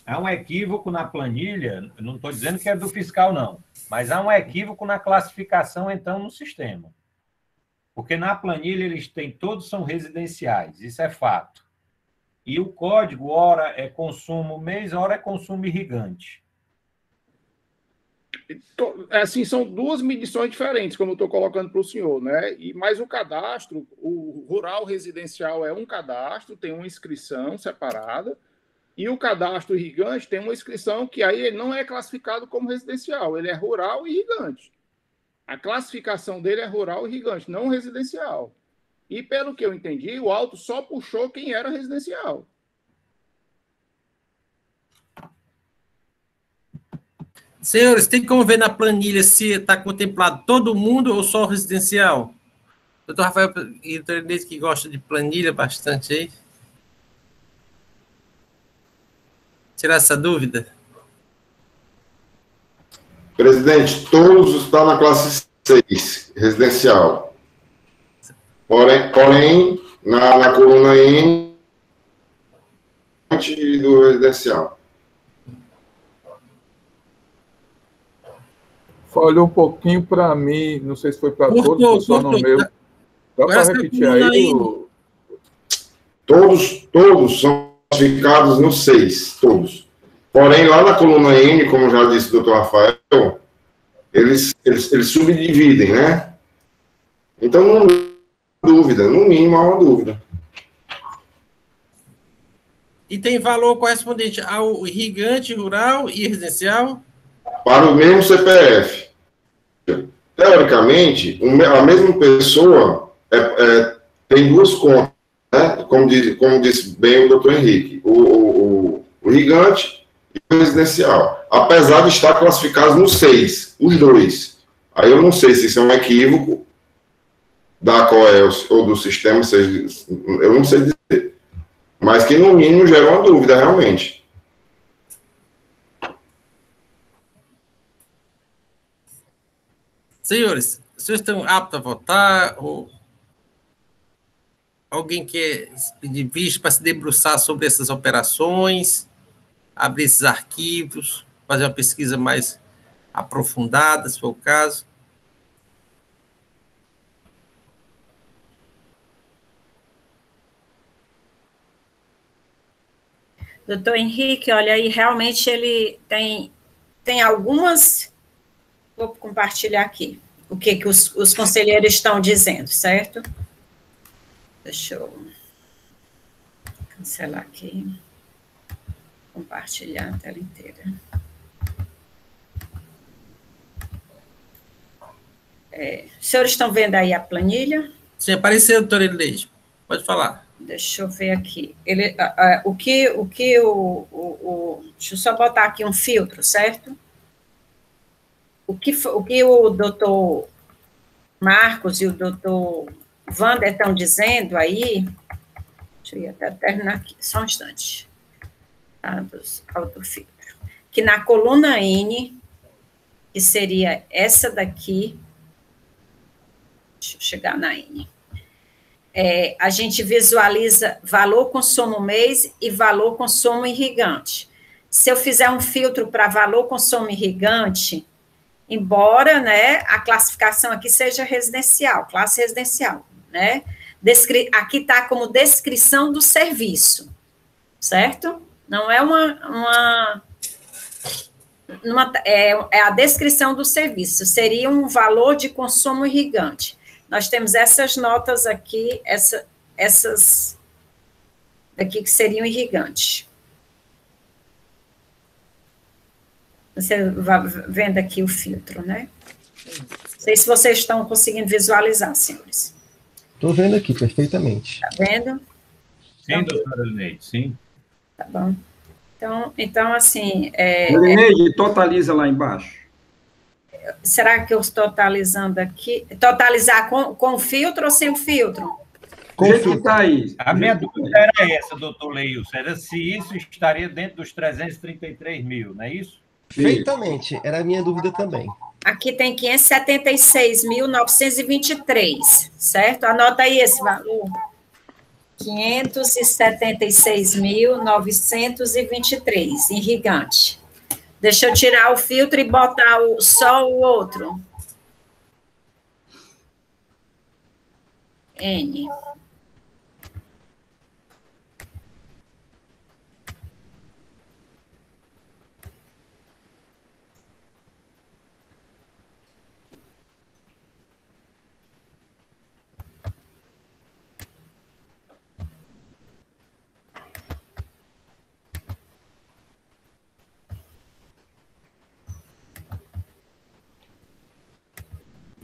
há um equívoco na planilha, não estou dizendo que é do fiscal, não, mas há um equívoco na classificação, então, no sistema. Porque na planilha todos são residenciais, isso é fato. E o código, ora é consumo mês, ora é consumo irrigante. Assim, são duas medições diferentes, como eu estou colocando para o senhor, né? Mas o cadastro, o rural residencial é um cadastro, tem uma inscrição separada, e o cadastro irrigante tem uma inscrição que aí ele não é classificado como residencial, ele é rural e irrigante. A classificação dele é rural e irrigante, não residencial. E, pelo que eu entendi, o auto só puxou quem era residencial. Senhores, tem como ver na planilha se está contemplado todo mundo ou só o residencial? Doutor Rafael, que gosta de planilha bastante aí. Tirar essa dúvida. Presidente, todos estão na classe 6, residencial. Porém na coluna N do residencial. Falhou um pouquinho para mim, não sei se foi para todos, só no meu. Dá para repetir aí? Todos são classificados no 6, todos. Porém, lá na coluna N, como já disse o doutor Rafael, eles subdividem, né? Então, não há dúvida, no mínimo há uma dúvida. E tem valor correspondente ao irrigante, rural e residencial? Para o mesmo CPF. Teoricamente, a mesma pessoa tem duas contas, né? Como disse bem o doutor Henrique, o irrigante e o residencial, apesar de estar classificados no 6, os dois. Aí eu não sei se isso é um equívoco da COELS ou do sistema, eu não sei dizer, mas que no mínimo gera uma dúvida realmente. Senhores, vocês estão aptos a votar? Ou alguém quer pedir vista para se debruçar sobre essas operações, abrir esses arquivos, fazer uma pesquisa mais aprofundada, se for o caso? Doutor Henrique, olha aí, realmente ele tem algumas... Vou compartilhar aqui o que os conselheiros estão dizendo, certo? Deixa eu cancelar aqui. Compartilhar a tela inteira. Os senhores estão vendo aí a planilha? Sim, apareceu, doutor Elileide. Pode falar. Deixa eu ver aqui. Deixa eu só botar aqui um filtro, certo? O que o doutor Marcos e o doutor Wander estão dizendo aí, deixa eu ir até terminar aqui, só um instante, autofiltro, que na coluna N, que seria essa daqui, deixa eu chegar na N, a gente visualiza valor consumo mês e valor consumo irrigante. Se eu fizer um filtro para valor consumo irrigante, embora, né, a classificação aqui seja residencial, classe residencial, né? Aqui está como descrição do serviço, certo? Não é é a descrição do serviço, seria um valor de consumo irrigante. Nós temos essas notas aqui, essas daqui que seriam irrigantes. Você vai vendo aqui o filtro, né? sei se vocês estão conseguindo visualizar, senhores. Estou vendo aqui perfeitamente. Está vendo? Sim, doutora Neide, sim. Tá bom. Então assim... Neide, totaliza lá embaixo. Será que eu estou totalizando aqui? Totalizar com o filtro ou sem o filtro? Com o que está aí? A minha dúvida era essa, doutor Leilson, era se isso estaria dentro dos 333 mil, não é isso? Perfeitamente, era a minha dúvida também. Aqui tem 576.923, certo? Anota aí esse valor. 576.923, irrigante. Deixa eu tirar o filtro e botar só o outro. N.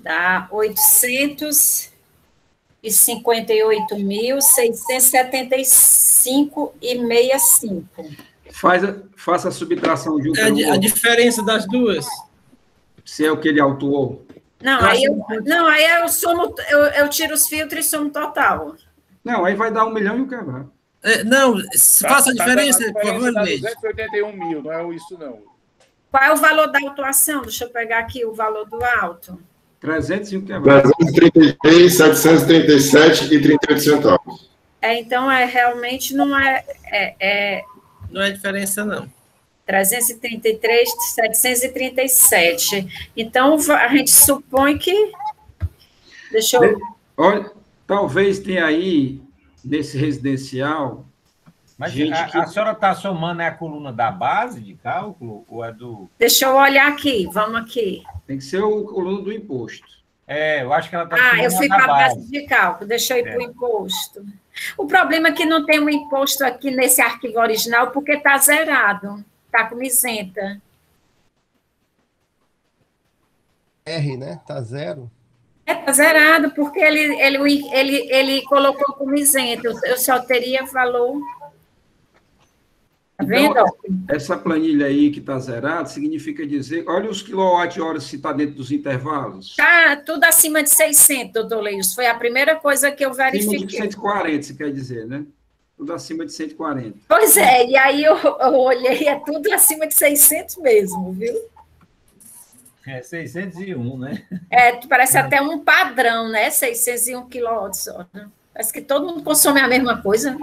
Dá 858.675,65. Faça a subtração de um A diferença das duas. Se é o que ele autuou. Não, aí eu somo, eu tiro os filtros e somo total. Não, aí vai dar 1 milhão e um quebrado. Não, faça a diferença, por favor, dá Neide. 281 mil, não é isso não. Qual é o valor da autuação? Deixa eu pegar aqui o valor do auto. 300 e um quebrado. 333, 737 e 38 centavos. Então, realmente não é... Não é diferença, não. 333, 737. Então, a gente supõe que... Deixa eu... Olha, talvez tenha aí, nesse residencial... Mas a senhora está somando a coluna da base de cálculo ou é do... Deixa eu olhar aqui, vamos aqui. Tem que ser o coluna do imposto. Eu acho que ela está eu fui para a base de cálculo, deixa eu ir para o imposto. O problema é que não tem um imposto aqui nesse arquivo original, porque está zerado, está como isenta. R, né? Está zero. Está zerado, porque ele colocou como isento. Eu só teria valor... Tá vendo? Então, essa planilha aí que está zerada significa dizer, olha os quilowatt-horas se está dentro dos intervalos. Tá tudo acima de 600, doutor Leilson. Foi a primeira coisa que eu verifiquei. Acima de 140, você quer dizer, né? Tudo acima de 140. Pois é, e aí eu olhei, é tudo acima de 600 mesmo, viu? 601, né? Parece até um padrão, né? 601 quilowatts. Parece que todo mundo consome a mesma coisa.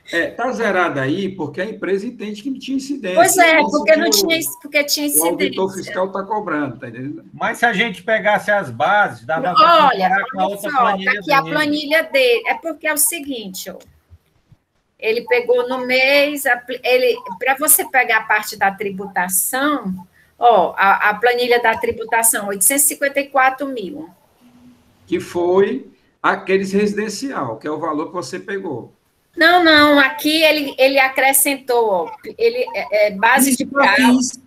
Está zerada aí porque a empresa entende que não tinha incidência. Pois porque não tinha, porque tinha incidência. O auditor fiscal está cobrando, tá entendendo? Mas se a gente pegasse as bases, dava para comparar com a outra planilha. Tá aqui a planilha dele. É porque é o seguinte, ele pegou no mês, para você pegar a parte da tributação, a planilha da tributação, 854 mil. Que foi aqueles residencial, que é o valor que você pegou. Não, aqui ele acrescentou, base de caos.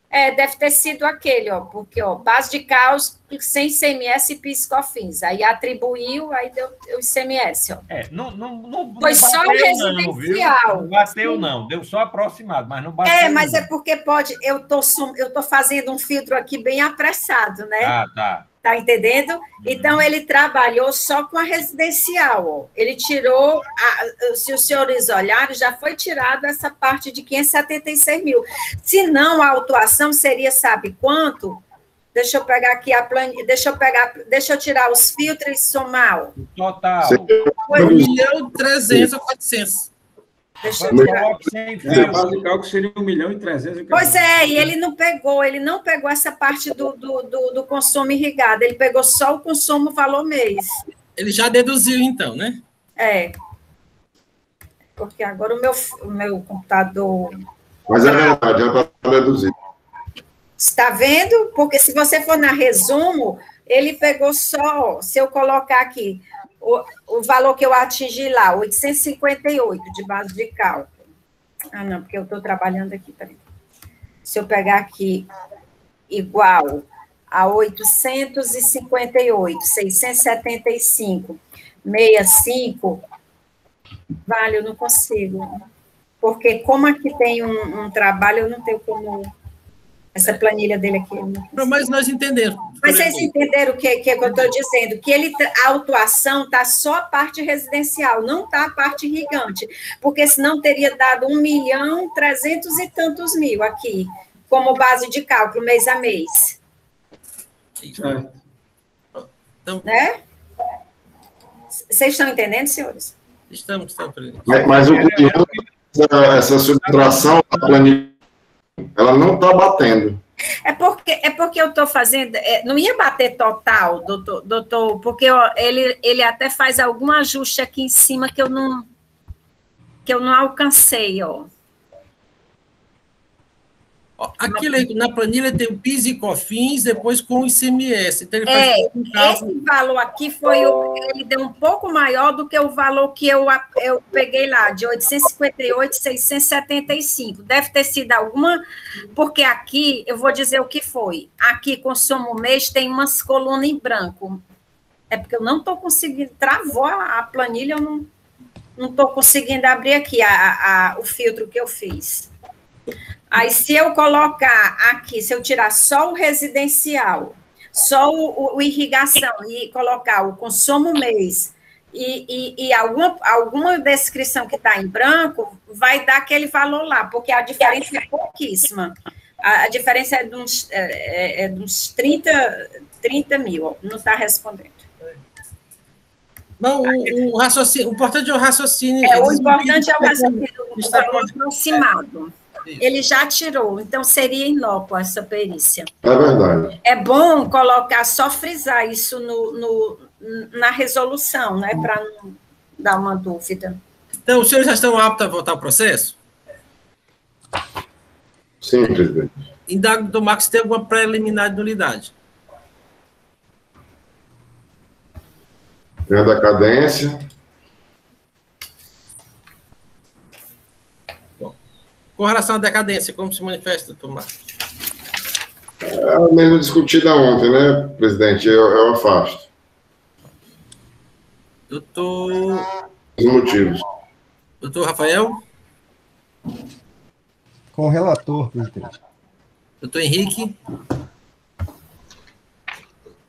Deve ter sido aquele, porque, base de caos sem ICMS e PIS/COFINS. Aí atribuiu, aí deu o ICMS, Não foi só o residencial. Não bateu, não. Deu só aproximado, mas não bateu. Mas é porque pode... Eu tô fazendo um filtro aqui bem apressado, né? Tá. Tá entendendo? Então, ele trabalhou só com a residencial. Ele tirou, se os senhores olharem, já foi tirada essa parte de 576 mil. Se não, a autuação seria, sabe quanto? Deixa eu pegar aqui a planilha, deixa eu tirar os filtros e somar. Total. 1.300.000 ou 400. Deixa eu tirar. A base de cálculo seria 1.300.000. Pois e ele não pegou essa parte do consumo irrigado, ele pegou só o consumo valor mês. Ele já deduziu, então, né? Porque agora o meu computador... Mas é verdade, já está deduzido. Está vendo? Porque se você for na resumo, ele pegou só, se eu colocar aqui, o valor que eu atingi lá, 858 de base de cálculo. Não, porque eu estou trabalhando aqui, peraí. Se eu pegar aqui igual a 858, 675, 65, vale, eu não consigo. Porque como aqui tem um trabalho, eu não tenho como... Essa planilha dele aqui. Não, mas nós entendemos. Mas vocês entenderam o que eu estou dizendo? Que a autuação está só a parte residencial, não está a parte irrigante. Porque senão teria dado 1.300.000 e tantos mil aqui, como base de cálculo, mês a mês. Então, né? Vocês estão entendendo, senhores? Estamos. Mas o curioso essa subtração da planilha, ela não está batendo. É porque eu estou fazendo... não ia bater total, doutor, porque ele até faz algum ajuste aqui em cima que eu não alcancei, ó. Aqui na planilha tem o PIS e COFINS, depois com o ICMS. Então ele faz esse valor aqui ele deu um pouco maior do que o valor que eu peguei lá, de 858,675. Deve ter sido alguma, porque aqui, eu vou dizer o que foi. Aqui, consumo mês, tem umas colunas em branco. É porque eu não estou conseguindo, travou a planilha, eu não estou conseguindo abrir aqui o filtro que eu fiz. Aí, se eu colocar aqui, se eu tirar só o residencial, só o irrigação e colocar o consumo mês e alguma descrição que está em branco, vai dar aquele valor lá, porque a diferença é pouquíssima. A diferença é de uns 30 mil, não está respondendo. Não, o raciocínio, o importante é o raciocínio. O importante é o raciocínio, o valor aproximado. Ele já tirou, então seria inócua essa perícia. É verdade. É bom colocar, só frisar isso na resolução, né, para não dar uma dúvida. Então, os senhores já estão aptos a votar o processo? Sim, presidente. Indago do Marcos se tem alguma preliminar de nulidade. Tem a decadência. Com relação à decadência, como se manifesta, doutor Marcos? É a mesma discutida ontem, né, presidente? Eu afasto. Doutor... Os motivos. Doutor Rafael? Com o relator, presidente. Doutor Henrique?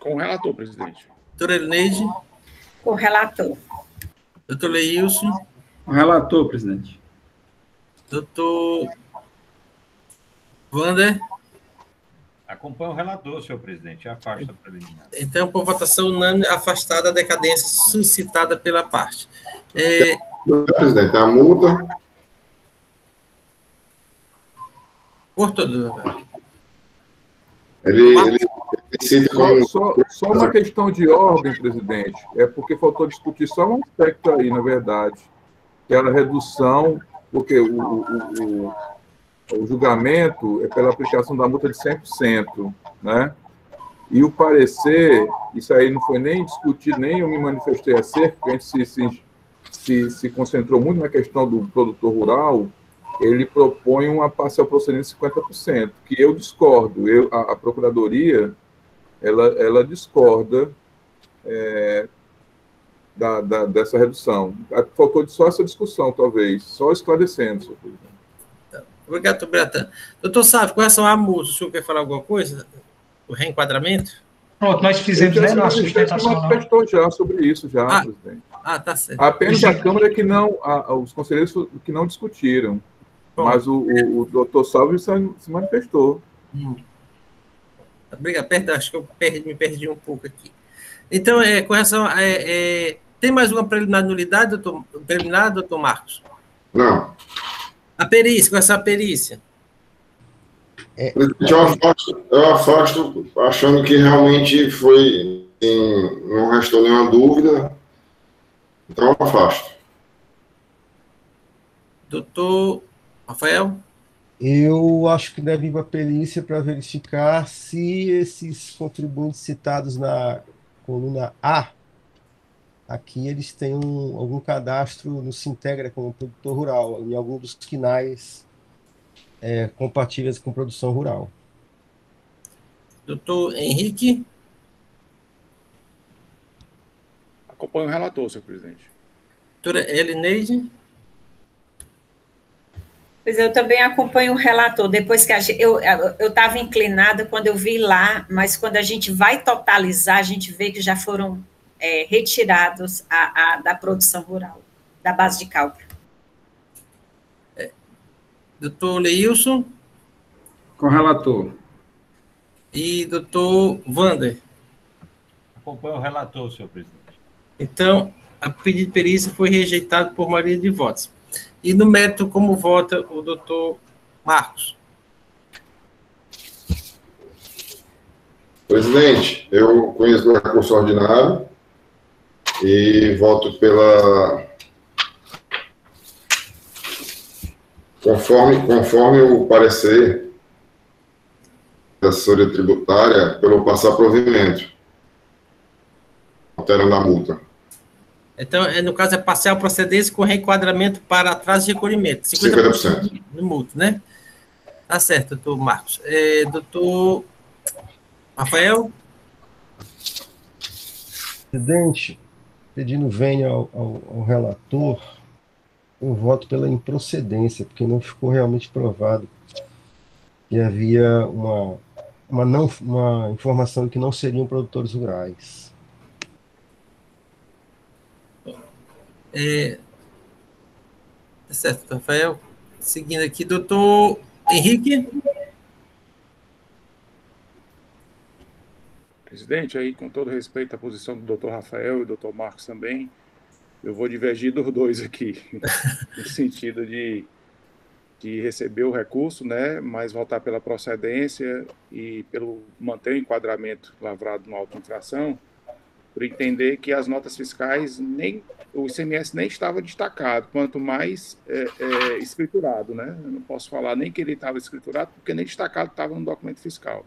Com o relator, presidente. Doutora Elineide? Com o relator. Doutor Leilson? Com o relator, presidente. Doutor Wander? Acompanha o relator, senhor presidente, afasta a preliminar. Então, por votação unânime, afastada a decadência suscitada pela parte. Presidente, a multa. Por todo. Ele cita como... Só uma questão de ordem, presidente. É porque faltou discutir só um aspecto aí, na verdade, que era a redução, porque o julgamento é pela aplicação da multa de 100%, né? E o parecer, isso aí não foi nem discutido, nem eu me manifestei acerca, porque a gente se concentrou muito na questão do produtor rural. Ele propõe uma parcial procedente de 50%, que eu discordo. A Procuradoria, ela discorda dessa redução. Faltou só essa discussão, talvez, só esclarecendo, senhor presidente. Obrigado, doutor Bratan. Doutor Sávio, com relação à multa, o senhor quer falar alguma coisa? O reenquadramento? Pronto, nós fizemos, né, na sustentação. A gente manifestou já sobre isso, presidente. Tá certo. Apenas a Câmara que não, os conselheiros que não discutiram. Bom, mas o doutor Sávio se manifestou. Obrigado, perdão, acho que eu me perdi um pouco aqui. Então, com relação tem mais uma preliminar de nulidade, doutor Marcos? Não. A perícia, com essa perícia? Eu afasto achando que realmente foi, não restou nenhuma dúvida, então eu afasto. Doutor Rafael? Eu acho que deve ir para a perícia para verificar se esses contribuintes citados na coluna A, aqui eles têm algum cadastro no Sintegra como produtor rural, em algum dos quinais compatíveis com produção rural. Doutor Henrique? Acompanho o relator, senhor presidente. Doutora Elineide? Pois eu também acompanho o relator. Depois que eu estava inclinada quando eu vi lá, mas quando a gente vai totalizar, a gente vê que já foram retirados da produção rural, da base de cálculo. Doutor Leilson? Com o relator. E doutor Wander? Acompanho o relator, senhor presidente. Então, a pedido de perícia foi rejeitado por maioria de votos. E no mérito, como vota o doutor Marcos? Presidente, eu conheço o recurso ordinário e voto conforme o parecer da assessoria tributária, pelo passar provimento, alterando a multa. Então, no caso, é parcial procedência com reenquadramento para atraso de recolhimento. 50% de multa, né? Tá certo, doutor Marcos. Doutor Rafael? Presidente, pedindo vênia ao relator, eu voto pela improcedência, porque não ficou realmente provado que havia uma informação de que não seriam produtores rurais. Tá certo, Rafael. Seguindo aqui, doutor Henrique. Presidente, aí com todo respeito à posição do doutor Rafael e do doutor Marcos também, eu vou divergir dos dois aqui, no sentido de receber o recurso, né, mas votar pela procedência e pelo manter o enquadramento lavrado no auto-infração, por entender que as notas fiscais, o ICMS nem estava destacado, quanto mais escriturado, né? Eu não posso falar nem que ele estava escriturado, porque nem destacado estava no documento fiscal.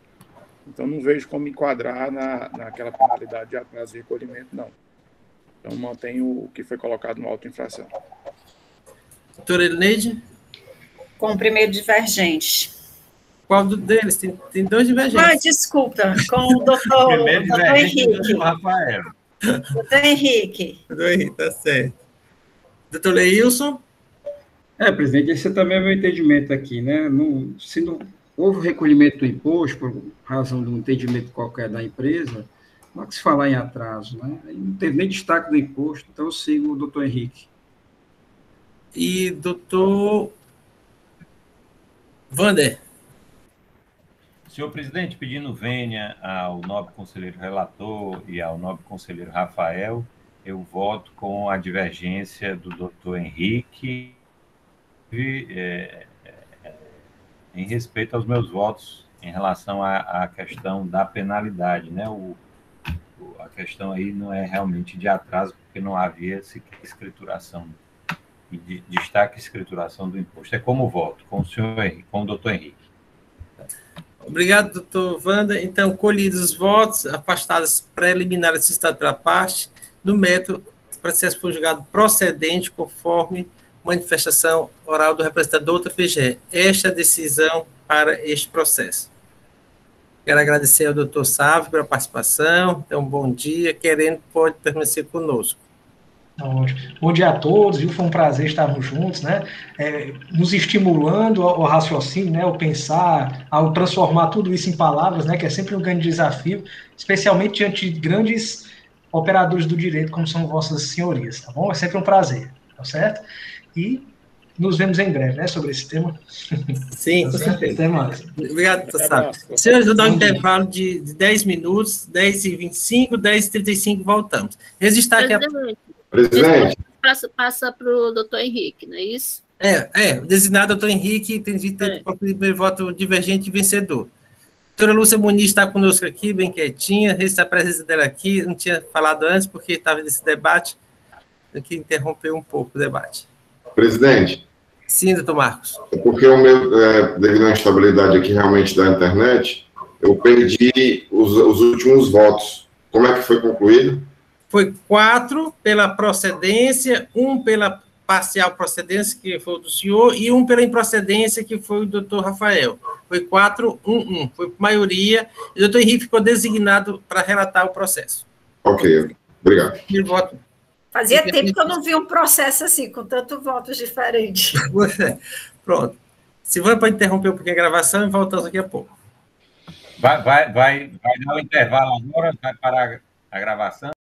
Então, não vejo como enquadrar naquela penalidade de atraso de recolhimento, não. Então, mantenho o que foi colocado no auto-infração. Doutora Elineide? Com o primeiro divergente. Qual deles? Tem dois divergentes. Desculpa, com o doutor Henrique. Rafael. Doutor Henrique. Doutor Henrique, tá certo. Doutor Leilson? Presidente, esse também é meu entendimento aqui, né? Se não houve recolhimento do imposto, por razão de um entendimento qualquer da empresa, não há que se falar em atraso, né? Não teve nem destaque do imposto, então eu sigo o doutor Henrique. E doutor Wander? Senhor presidente, pedindo vênia ao nobre conselheiro relator e ao nobre conselheiro Rafael, eu voto com a divergência do doutor Henrique em respeito aos meus votos em relação à questão da penalidade, né? A questão aí não é realmente de atraso, porque não havia sequer escrituração e destaque escrituração do imposto. É como voto, com o senhor Henrique, com o doutor Henrique. Obrigado, doutor Wander. Então, colhidos os votos, afastadas preliminares citadas pela parte, no método, o processo foi julgado procedente conforme manifestação oral do representante da outra PGE. Esta é a decisão para este processo. Quero agradecer ao doutor Sávio pela participação. Então, bom dia. Querendo, pode permanecer conosco. Bom dia a todos, viu? Foi um prazer estarmos juntos, né? Nos estimulando ao raciocínio, né? Ao pensar, ao transformar tudo isso em palavras, né? Que é sempre um grande desafio, especialmente diante de grandes operadores do direito, como são vossas senhorias, tá bom? É sempre um prazer, tá certo? E nos vemos em breve, né? Sobre esse tema. Sim, com certeza. Até mais. Obrigado, doutor Sávio. Senhores, vou dar um intervalo de 10 minutos, 10h25, 10h35, voltamos. Resistar aqui a... Presidente. Passa para o doutor Henrique, não é isso? O designado doutor Henrique tem de ter voto divergente e vencedor. Doutora Lúcia Muniz está conosco aqui, bem quietinha, a presença dela aqui, não tinha falado antes, porque estava nesse debate, aqui interrompeu um pouco o debate. Presidente. Sim, doutor Marcos. Porque devido à instabilidade aqui realmente da internet, eu perdi os últimos votos. Como é que foi concluído? Foi 4 pela procedência, 1 pela parcial procedência, que foi o do senhor, e um pela improcedência, que foi o doutor Rafael. Foi 4-1-1, foi por maioria, e o doutor Henrique ficou designado para relatar o processo. Ok, obrigado. E voto. Fazia tempo que eu não vi um processo assim, com tantos votos diferentes. Pronto. Silvana, para interromper um pouquinho a gravação e voltamos daqui a pouco. Vai dar o intervalo agora, vai parar a gravação.